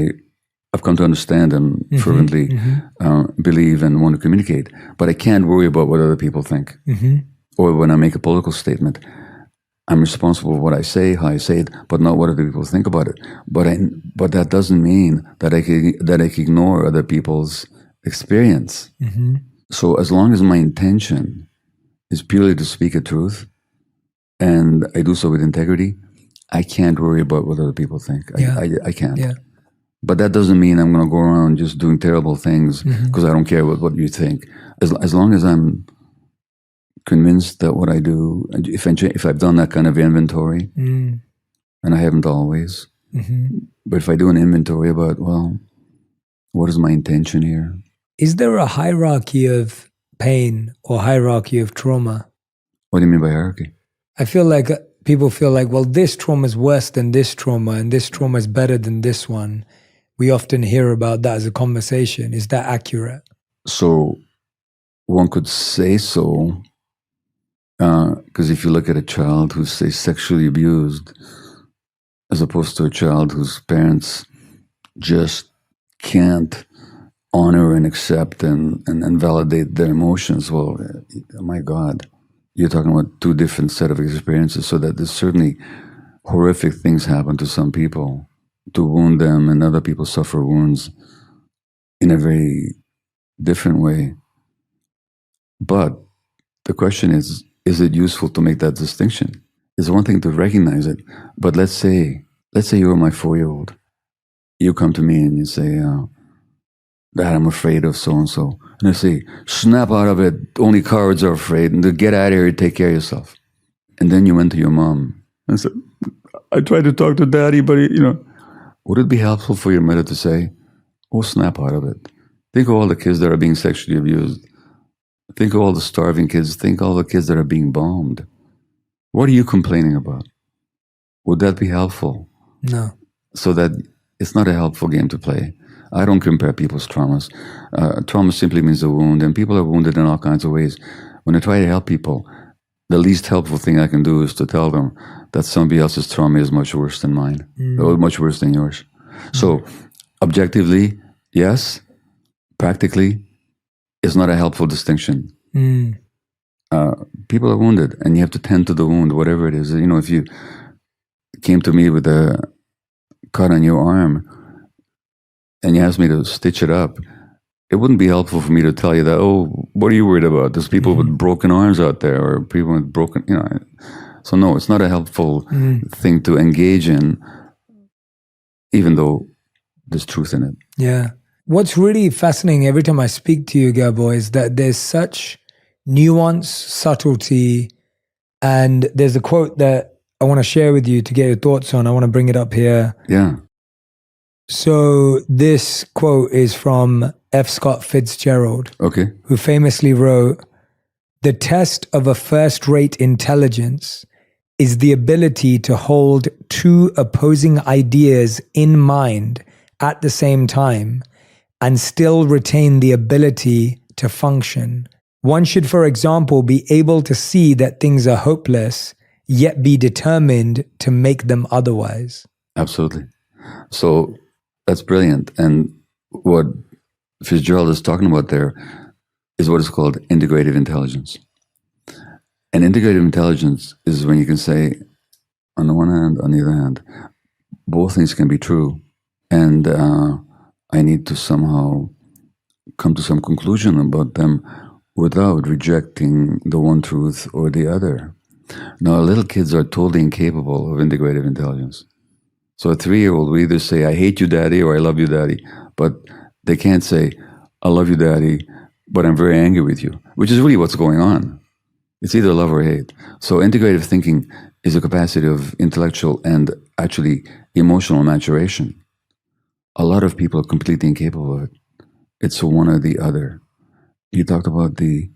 I've come to understand and fervently believe and want to communicate. But I can't worry about what other people think. Mm-hmm. Or when I make a political statement, I'm responsible for what I say, how I say it, but not what other people think about it. But that doesn't mean that I can ignore other people's experience. Mm-hmm. So as long as my intention is purely to speak a truth, and I do so with integrity, I can't worry about what other people think. I can't. Yeah. But that doesn't mean I'm going to go around just doing terrible things because I don't care what you think. As long as I'm convinced that what I do, if I've done that kind of inventory, and I haven't always, but if I do an inventory about, well, what is my intention here? Is there a hierarchy of pain or hierarchy of trauma? What do you mean by hierarchy? I feel like people feel like, well, this trauma is worse than this trauma, and this trauma is better than this one. We often hear about that as a conversation. Is that accurate? So one could say so, because if you look at a child who's, say, sexually abused, as opposed to a child whose parents just can't honor and accept and validate their emotions, well, my God, you're talking about two different set of experiences, so that there's certainly horrific things happen to some people to wound them, and other people suffer wounds in a very different way. But the question is it useful to make that distinction? It's one thing to recognize it, but let's say you're my 4-year-old. You come to me and you say, Dad, I'm afraid of so-and-so. And I say, snap out of it, only cowards are afraid, and to get out of here, take care of yourself. And then you went to your mom and said, I tried to talk to Daddy, but would it be helpful for your mother to say, oh, snap out of it? Think of all the kids that are being sexually abused. Think of all the starving kids. Think of all the kids that are being bombed. What are you complaining about? Would that be helpful? No. So that it's not a helpful game to play. I don't compare people's traumas. Trauma simply means a wound, and people are wounded in all kinds of ways. When I try to help people, the least helpful thing I can do is to tell them that somebody else's trauma is much worse than mine, or much worse than yours. So, objectively, yes. Practically, it's not a helpful distinction. People are wounded, and you have to tend to the wound, whatever it is. If you came to me with a cut on your arm, and you asked me to stitch it up, it wouldn't be helpful for me to tell you that, oh, what are you worried about? There's people with broken arms out there, or people with broken, So no, it's not a helpful thing to engage in, even though there's truth in it. Yeah. What's really fascinating every time I speak to you, Gabor, is that there's such nuance, subtlety, and there's a quote that I want to share with you to get your thoughts on. I want to bring it up here. Yeah. So this quote is from F. Scott Fitzgerald, who famously wrote, "The test of a first-rate intelligence is the ability to hold two opposing ideas in mind at the same time and still retain the ability to function. One should, for example, be able to see that things are hopeless, yet be determined to make them otherwise." Absolutely. So that's brilliant. And what Fitzgerald is talking about there is what is called integrative intelligence. And integrative intelligence is when you can say, on the one hand, on the other hand, both things can be true. And I need to somehow come to some conclusion about them without rejecting the one truth or the other. Now, little kids are totally incapable of integrative intelligence. So a 3-year-old will either say, I hate you, Daddy, or I love you, Daddy. But they can't say, I love you, Daddy, but I'm very angry with you, which is really what's going on. It's either love or hate. So integrative thinking is a capacity of intellectual and actually emotional maturation. A lot of people are completely incapable of it. It's one or the other. You talked about the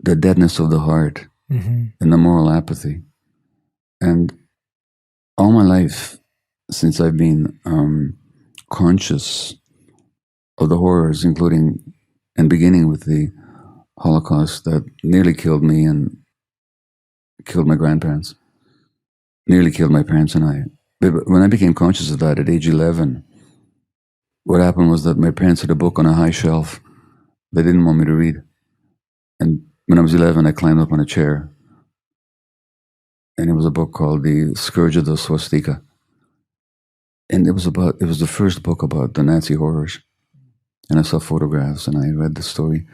deadness of the heart and the moral apathy. And all my life, since I've been conscious of the horrors, including and beginning with the Holocaust that nearly killed me and killed my grandparents, nearly killed my parents and I. But when I became conscious of that at age 11, what happened was that my parents had a book on a high shelf they didn't want me to read. And when I was 11, I climbed up on a chair, and it was a book called The Scourge of the Swastika. And it was the first book about the Nazi horrors. And I saw photographs, and I read the story.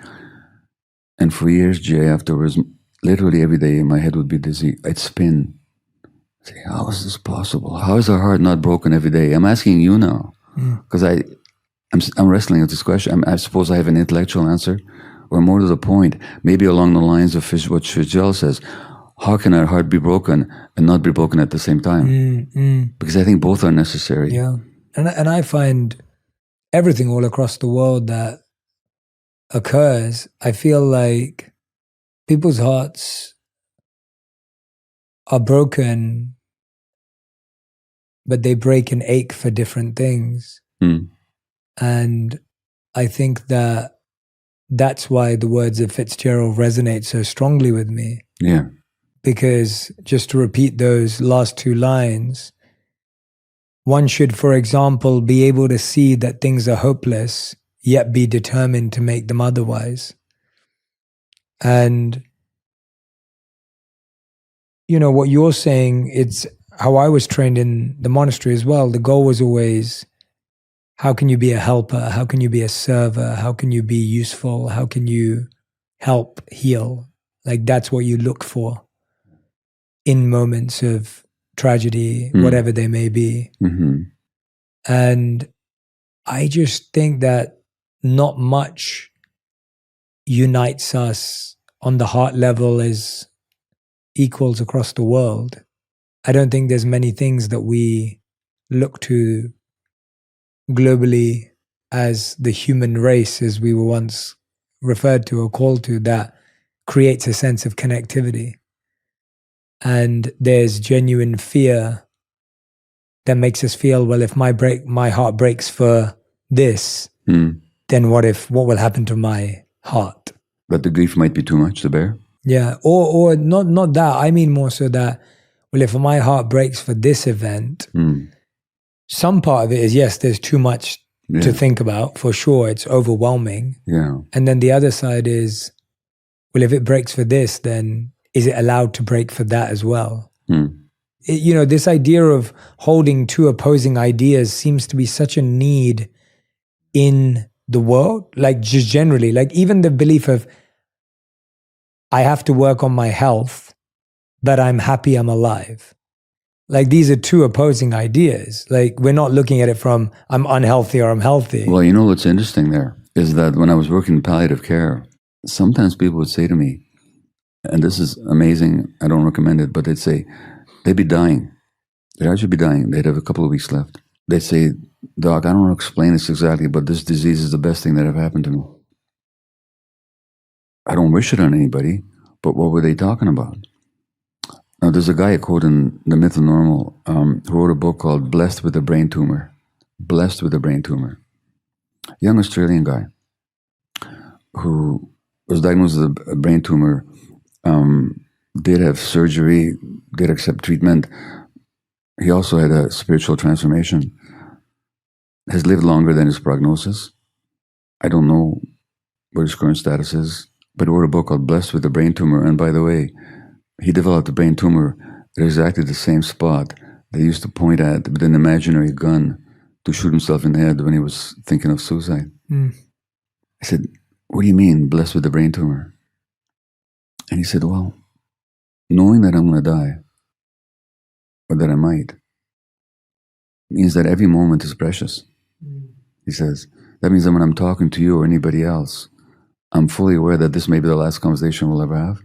And for years, Jay, afterwards, literally every day, my head would be dizzy. I'd spin. I'd say, how is this possible? How is our heart not broken every day? I'm asking you now, because I'm wrestling with this question. I suppose I have an intellectual answer, or more to the point, maybe along the lines of what Fitzgerald says. How can our heart be broken and not be broken at the same time? Because I think both are necessary. Yeah, and I find everything all across the world that occurs, I feel like people's hearts are broken, but they break and ache for different things. And I think that that's why the words of Fitzgerald resonate so strongly with me. Yeah. Because just to repeat those last two lines, one should, for example, be able to see that things are hopeless, yet be determined to make them otherwise. And, you know, what you're saying, it's how I was trained in the monastery as well. The goal was always, how can you be a helper? How can you be a server? How can you be useful? How can you help heal? Like, that's what you look for in moments of tragedy, whatever they may be. And I just think that not much unites us on the heart level as equals across the world. I don't think there's many things that we look to globally as the human race, as we were once referred to or called to, that creates a sense of connectivity. And there's genuine fear that makes us feel, well, if my heart breaks for this, then what will happen to my heart? But the grief might be too much to bear. Yeah, or not that. I mean more so that, well, if my heart breaks for this event, some part of it is, yes, there's too much to think about, for sure. It's overwhelming. Yeah. And then the other side is, well, if it breaks for this, then is it allowed to break for that as well? You know, this idea of holding two opposing ideas seems to be such a need in the world, like just generally, like even the belief of, I have to work on my health, but I'm happy I'm alive. Like, these are two opposing ideas. Like, we're not looking at it from, I'm unhealthy or I'm healthy. Well, you know what's interesting there is that when I was working in palliative care, sometimes people would say to me, and this is amazing, I don't recommend it, but they'd say, they'd be dying. They'd actually be dying. They'd have a couple of weeks left. They'd say, Doc, I don't want to explain this exactly, but this disease is the best thing that ever happened to me. I don't wish it on anybody, but what were they talking about? Now, there's a guy I quote in The Myth of Normal who wrote a book called Blessed with a Brain Tumor. Blessed with a Brain Tumor. Young Australian guy who was diagnosed with a brain tumor, did have surgery, did accept treatment. He also had a spiritual transformation. Has lived longer than his prognosis. I don't know what his current status is, but he wrote a book called Blessed with a Brain Tumor. And by the way, he developed a brain tumor at exactly the same spot that he used to point at with an imaginary gun to shoot himself in the head when he was thinking of suicide. I said, what do you mean, blessed with a brain tumor? And he said, well, knowing that I'm going to die, or that I might, means that every moment is precious. He says, that means that when I'm talking to you or anybody else, I'm fully aware that this may be the last conversation we'll ever have.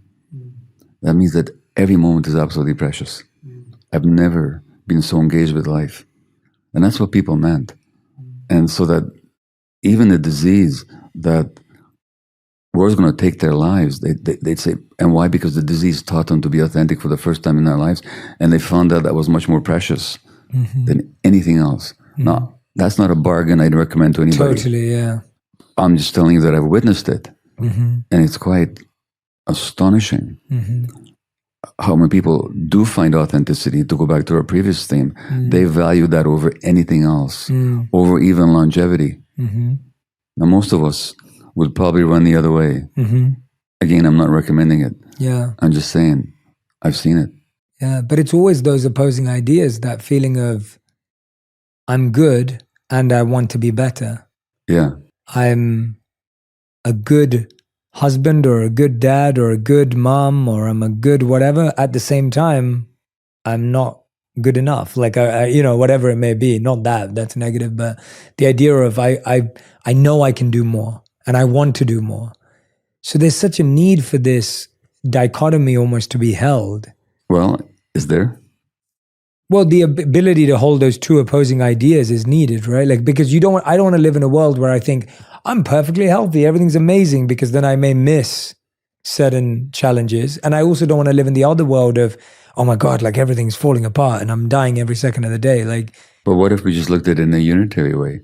That means that every moment is absolutely precious. I've never been so engaged with life. And that's what people meant. And so that even the disease that was going to take their lives, they'd say, and why? Because the disease taught them to be authentic for the first time in their lives. And they found out that was much more precious than anything else. Now, that's not a bargain I'd recommend to anybody. Totally, yeah. I'm just telling you that I've witnessed it. And it's quite astonishing how many people do find authenticity. To go back to our previous theme, they value that over anything else, over even longevity. Now, most of us would probably run the other way. Again, I'm not recommending it. Yeah. I'm just saying, I've seen it. Yeah, but it's always those opposing ideas, that feeling of, I'm good and I want to be better. Yeah. I'm a good husband or a good dad or a good mom or I'm a good whatever. At the same time, I'm not good enough. Like, I whatever it may be. Not that's negative, but the idea of I know I can do more and I want to do more. So there's such a need for this dichotomy almost to be held. Well, is there? Well, the ability to hold those two opposing ideas is needed, right? Like, because I don't want to live in a world where I think I'm perfectly healthy, everything's amazing, because then I may miss certain challenges. And I also don't want to live in the other world of, oh my God, like everything's falling apart and I'm dying every second of the day. Like, but what if we just looked at it in a unitary way?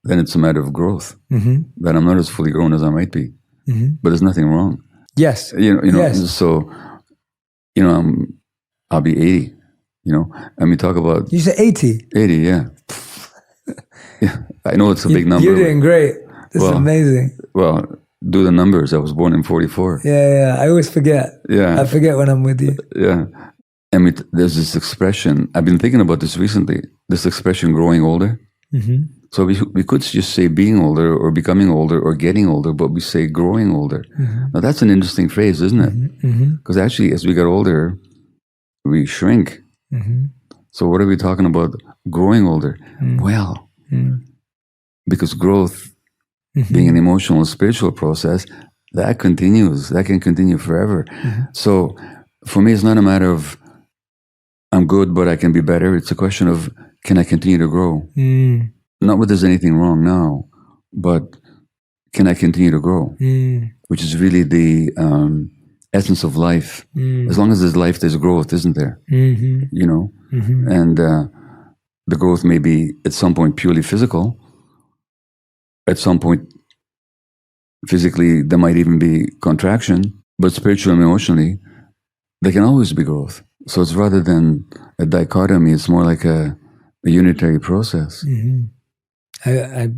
Then it's a matter of growth. That I'm not as fully grown as I might be, but there's nothing wrong. Yes. Yes. So, I'll be 80. And we talk about... You said 80? 80, yeah. Yeah, I know it's a big number. You're doing great. This is amazing. Well, do the numbers. I was born in 44. Yeah. I always forget. Yeah. I forget when I'm with you. Yeah. And there's this expression, I've been thinking about this recently, this expression, growing older. So we could just say being older or becoming older or getting older, but we say growing older. Now, that's an interesting phrase, isn't it? Because actually, as we get older, we shrink. So what are we talking about? Growing older. Well, because growth, being an emotional and spiritual process, that continues. That can continue forever. So for me, it's not a matter of I'm good, but I can be better. It's a question of, can I continue to grow? Not that there's anything wrong now, but can I continue to grow? Which is really the essence of life. As long as there's life, there's growth, isn't there? And the growth may be at some point purely physical. At some point, physically, there might even be contraction, but spiritually and emotionally, there can always be growth. So it's rather than a dichotomy, it's more like a unitary process. I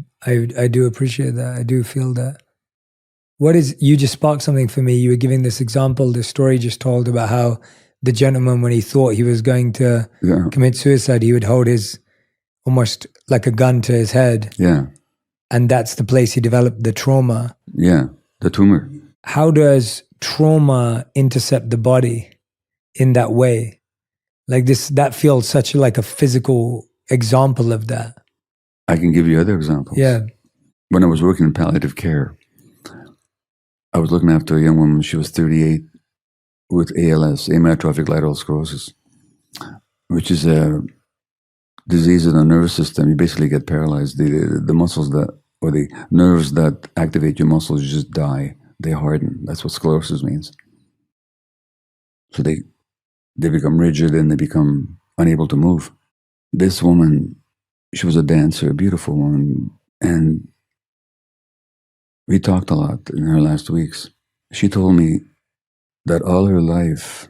do appreciate that. I do feel that. You just sparked something for me. You were giving this example, the story just told about how the gentleman, when he thought he was going to commit suicide, he would hold his, almost like a gun to his head. Yeah. And that's the place he developed the trauma. Yeah, the tumor. How does trauma intercept the body in that way? Like this, that feels such like a physical example of that. I can give you other examples. Yeah. When I was working in palliative care, I was looking after a young woman. She was 38 with ALS, amyotrophic lateral sclerosis, which is a disease in the nervous system. You basically get paralyzed. The muscles or the nerves that activate your muscles just die. They harden. That's what sclerosis means. So they become rigid and they become unable to move. This woman, she was a dancer, a beautiful woman, and we talked a lot in her last weeks. She told me that all her life,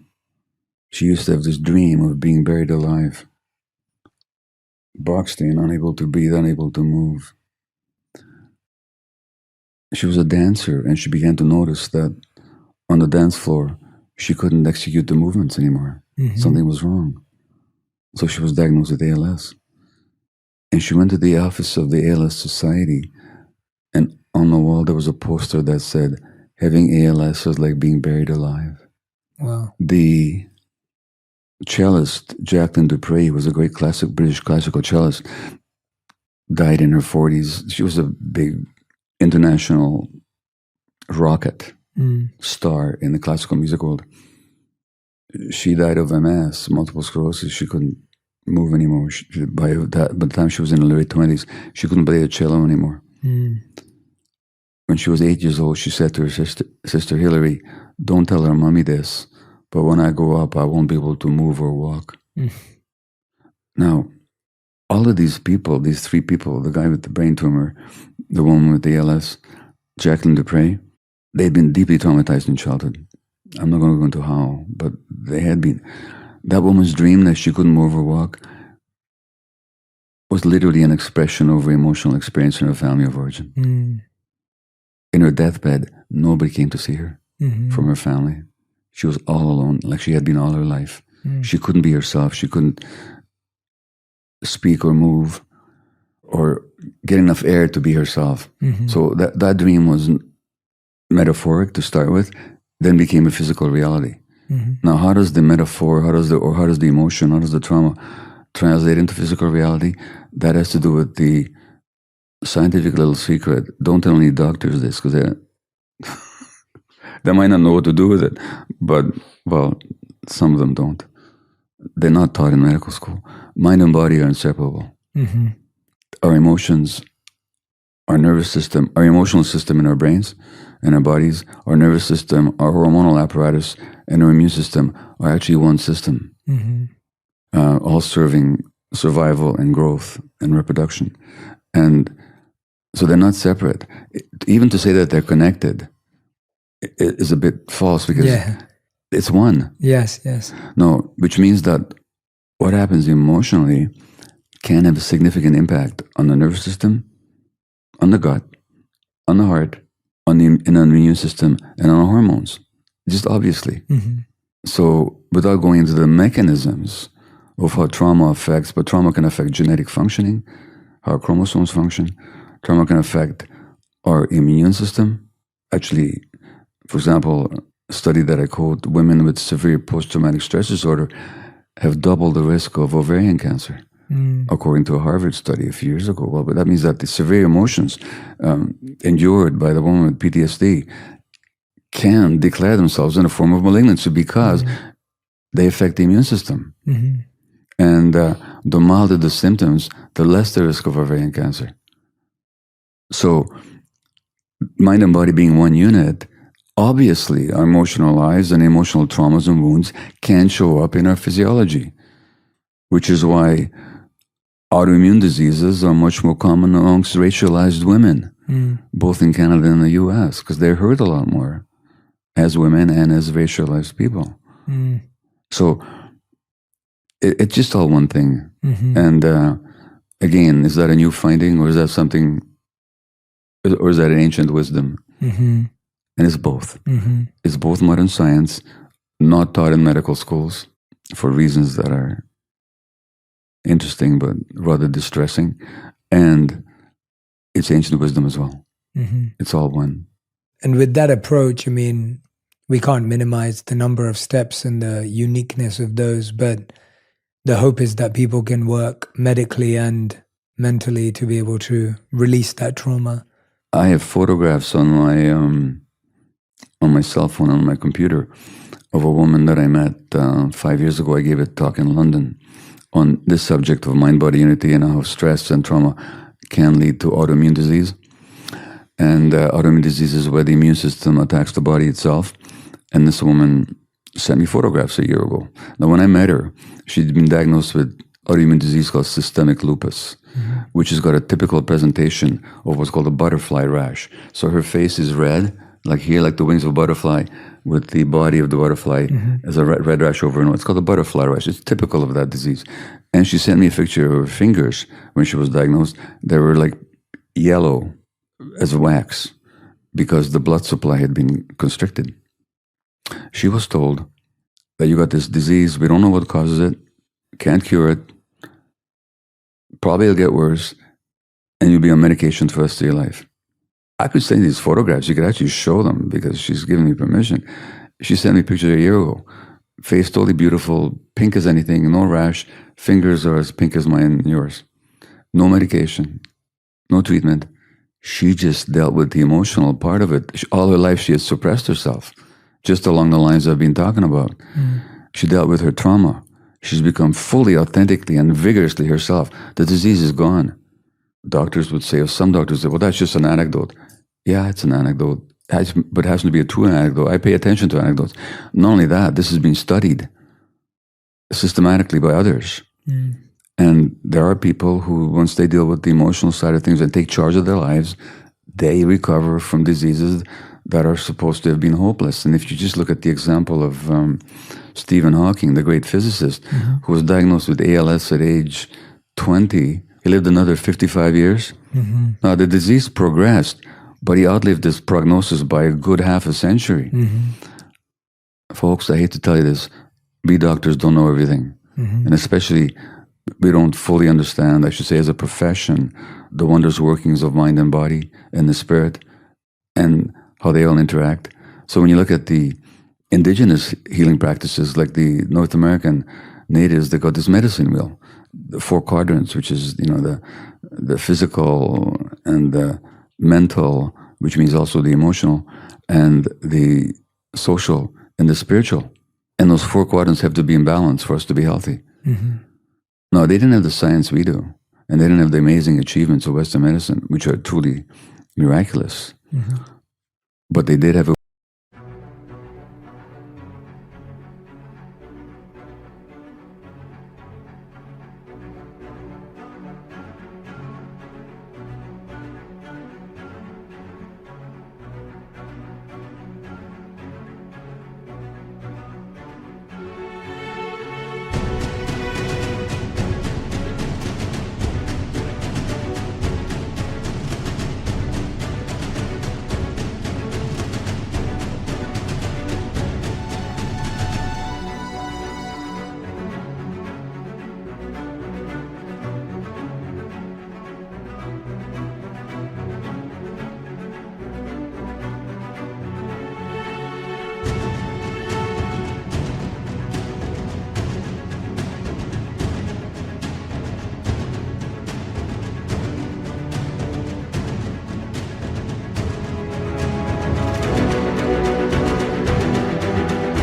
she used to have this dream of being buried alive, boxed in, unable to breathe, unable to move. She was a dancer, and she began to notice that on the dance floor, she couldn't execute the movements anymore. Something was wrong. So she was diagnosed with ALS. And she went to the office of the ALS Society, and on the wall there was a poster that said, having ALS is like being buried alive. Wow. The cellist, Jacqueline Dupre, was a great British classical cellist, died in her 40s. She was a big international rocket star in the classical music world. She died of MS, multiple sclerosis. She couldn't move anymore. By the time she was in her late 20s, she couldn't play the cello anymore. When she was 8 years old, she said to her sister Hillary, "Don't tell her mommy this, but when I grow up, I won't be able to move or walk." Now, all of these people, these three people, the guy with the brain tumor, the woman with the ALS, Jacqueline Dupre, they'd been deeply traumatized in childhood. I'm not going to go into how, but they had been. That woman's dream that she couldn't move or walk was literally an expression of her emotional experience in her family of origin. In her deathbed, nobody came to see her from her family. She was all alone, like she had been all her life. She couldn't be herself. She couldn't speak or move or get enough air to be herself. So that dream was metaphoric to start with, then became a physical reality. Now, how does the metaphor, how does the emotion, how does the trauma translate into physical reality? That has to do with the scientific little secret. Don't tell any doctors this, because they might not know what to do with it. But, well, some of them don't. They're not taught in medical school. Mind and body are inseparable. Our emotions, our nervous system, our emotional system in our brains and our bodies, our nervous system, our hormonal apparatus, and our immune system are actually one system, all serving survival and growth and reproduction. And so they're not separate. Even to say that they're connected is a bit false, because it's one. Yes. No, which means that what happens emotionally can have a significant impact on the nervous system, on the gut, on the heart, on the immune system, and on our hormones, just obviously. So without going into the mechanisms of how trauma affects, but trauma can affect genetic functioning, how our chromosomes function. Trauma can affect our immune system. Actually, for example, a study that I quote, women with severe post-traumatic stress disorder have double the risk of ovarian cancer, according to a Harvard study a few years ago. Well, but that means that the severe emotions endured by the woman with PTSD can declare themselves in a form of malignancy, because they affect the immune system. And the milder the symptoms, the less the risk of ovarian cancer. So, mind and body being one unit, obviously our emotional lives and emotional traumas and wounds can show up in our physiology, which is why autoimmune diseases are much more common amongst racialized women, both in Canada and the US, because they're hurt a lot more as women and as racialized people. So it's just all one thing. And again, is that a new finding, or is that something, or is that an ancient wisdom? And it's both. It's both modern science, not taught in medical schools for reasons that are interesting but rather distressing, and it's ancient wisdom as well. It's all one. And with that approach, I mean, we can't minimize the number of steps and the uniqueness of those, but the hope is that people can work medically and mentally to be able to release that trauma. I have photographs on my cell phone, on my computer, of a woman that I met 5 years ago. I gave a talk in London on this subject of mind-body unity and how stress and trauma can lead to autoimmune disease. And autoimmune disease is where the immune system attacks the body itself. And this woman sent me photographs a year ago. Now, when I met her, she'd been diagnosed with autoimmune disease called systemic lupus, which has got a typical presentation of what's called a butterfly rash. So her face is red, like here, like the wings of a butterfly, with the body of the butterfly as a red rash over and over. It's called a butterfly rash. It's typical of that disease. And she sent me a picture of her fingers when she was diagnosed. They were like yellow as wax because the blood supply had been constricted. She was told that you got this disease, we don't know what causes it, can't cure it, probably it'll get worse, and you'll be on medication for the rest of your life. I could send these photographs, you could actually show them because she's given me permission. She sent me pictures a year ago. Face totally beautiful, pink as anything, no rash, fingers are as pink as mine and yours. No medication, no treatment. She just dealt with the emotional part of it. All her life, she had suppressed herself, just along the lines I've been talking about. She dealt with her trauma. She's become fully, authentically, and vigorously herself. The disease is gone. Doctors would say, or some doctors say, well, that's just an anecdote. Yeah, it's an anecdote, but it has to be a true anecdote. I pay attention to anecdotes. Not only that, this has been studied systematically by others. And there are people who, once they deal with the emotional side of things and take charge of their lives, they recover from diseases that are supposed to have been hopeless. And if you just look at the example of Stephen Hawking, the great physicist, who was diagnosed with ALS at age 20, he lived another 55 years. Now, the disease progressed, but he outlived his prognosis by a good half a century. Folks, I hate to tell you this, we doctors don't know everything. And especially, we don't fully understand, I should say, as a profession, the wondrous workings of mind and body and the spirit and how they all interact. So when you look at the indigenous healing practices, like the North American natives, they got this medicine wheel, the 4 quadrants, which is, the physical and the mental, which means also the emotional, and the social and the spiritual. And those 4 quadrants have to be in balance for us to be healthy. No, they didn't have the science we do, and they didn't have the amazing achievements of Western medicine, which are truly miraculous. But they did have a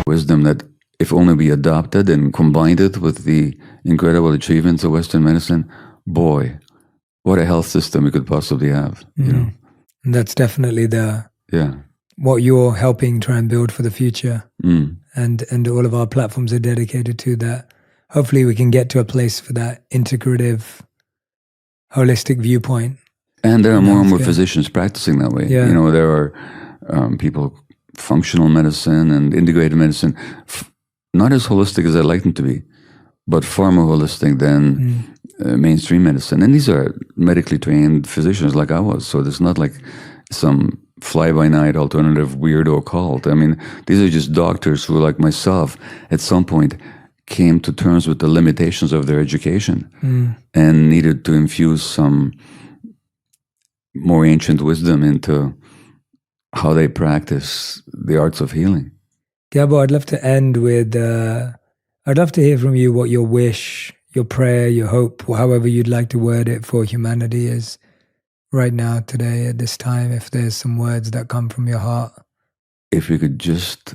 wisdom that if only we adopted and combined it with the incredible achievements of Western medicine, boy, what a health system we could possibly have. And that's definitely what you're helping try and build for the future. And all of our platforms are dedicated to that. Hopefully we can get to a place for that integrative, holistic viewpoint. And there are more and more physicians practicing that way. There are people, functional medicine and integrated medicine, not as holistic as I'd like them to be, but far more holistic than mainstream medicine. And these are medically trained physicians like I was. So there's not like some fly-by-night alternative weirdo cult. I mean, these are just doctors who, like myself, at some point came to terms with the limitations of their education and needed to infuse some more ancient wisdom into how they practice the arts of healing. Gabor, I'd love to end with, I'd love to hear from you what your wish, your prayer, your hope, however you'd like to word it for humanity is right now, today, at this time, if there's some words that come from your heart. If we could just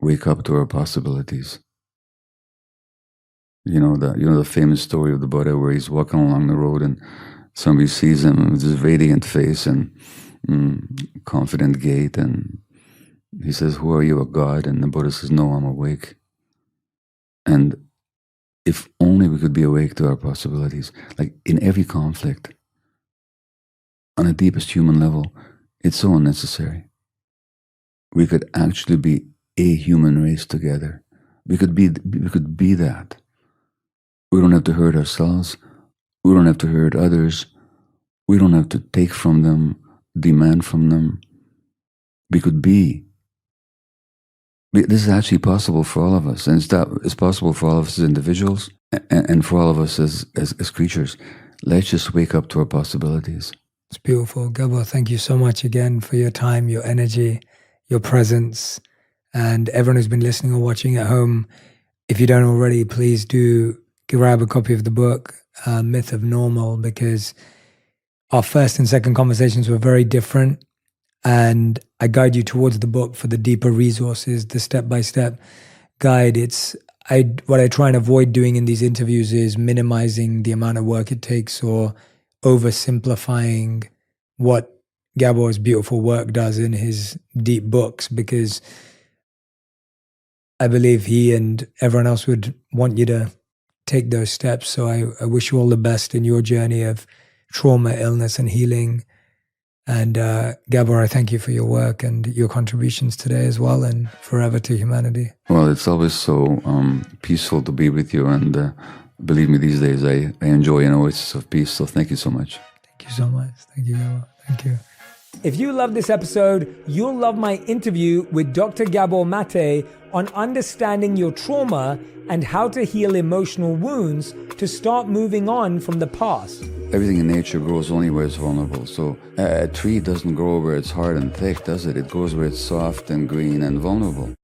wake up to our possibilities. The famous story of the Buddha where he's walking along the road and somebody sees him with this radiant face and confident gait, and he says, "Who are you, a god?" And the Buddha says, "No, I'm awake." And if only we could be awake to our possibilities, like in every conflict, on the deepest human level, it's so unnecessary. We could actually be a human race together. We could be that. We don't have to hurt ourselves. We don't have to hurt others. We don't have to take from them, demand from them. We could be. This is actually possible for all of us, and it's possible for all of us as individuals and for all of us as creatures. Let's just wake up to our possibilities. It's beautiful. Gabor, thank you so much again for your time, your energy, your presence, and everyone who's been listening or watching at home. If you don't already, please do grab a copy of the book, Myth of Normal, because our first and second conversations were very different. And I guide you towards the book for the deeper resources, the step-by-step guide. What I try and avoid doing in these interviews is minimizing the amount of work it takes or oversimplifying what Gabor's beautiful work does in his deep books, because I believe he and everyone else would want you to take those steps. So I wish you all the best in your journey of trauma, illness, and healing. And Gabor, I thank you for your work and your contributions today as well, and forever to humanity. Well, it's always so peaceful to be with you, and believe me, these days I enjoy an oasis of peace, so thank you so much. Thank you so much. Thank you, Gabor. Thank you. If you love this episode, you'll love my interview with Dr. Gabor Mate on understanding your trauma and how to heal emotional wounds to start moving on from the past. Everything in nature grows only where it's vulnerable. So a tree doesn't grow where it's hard and thick, does it? It grows where it's soft and green and vulnerable.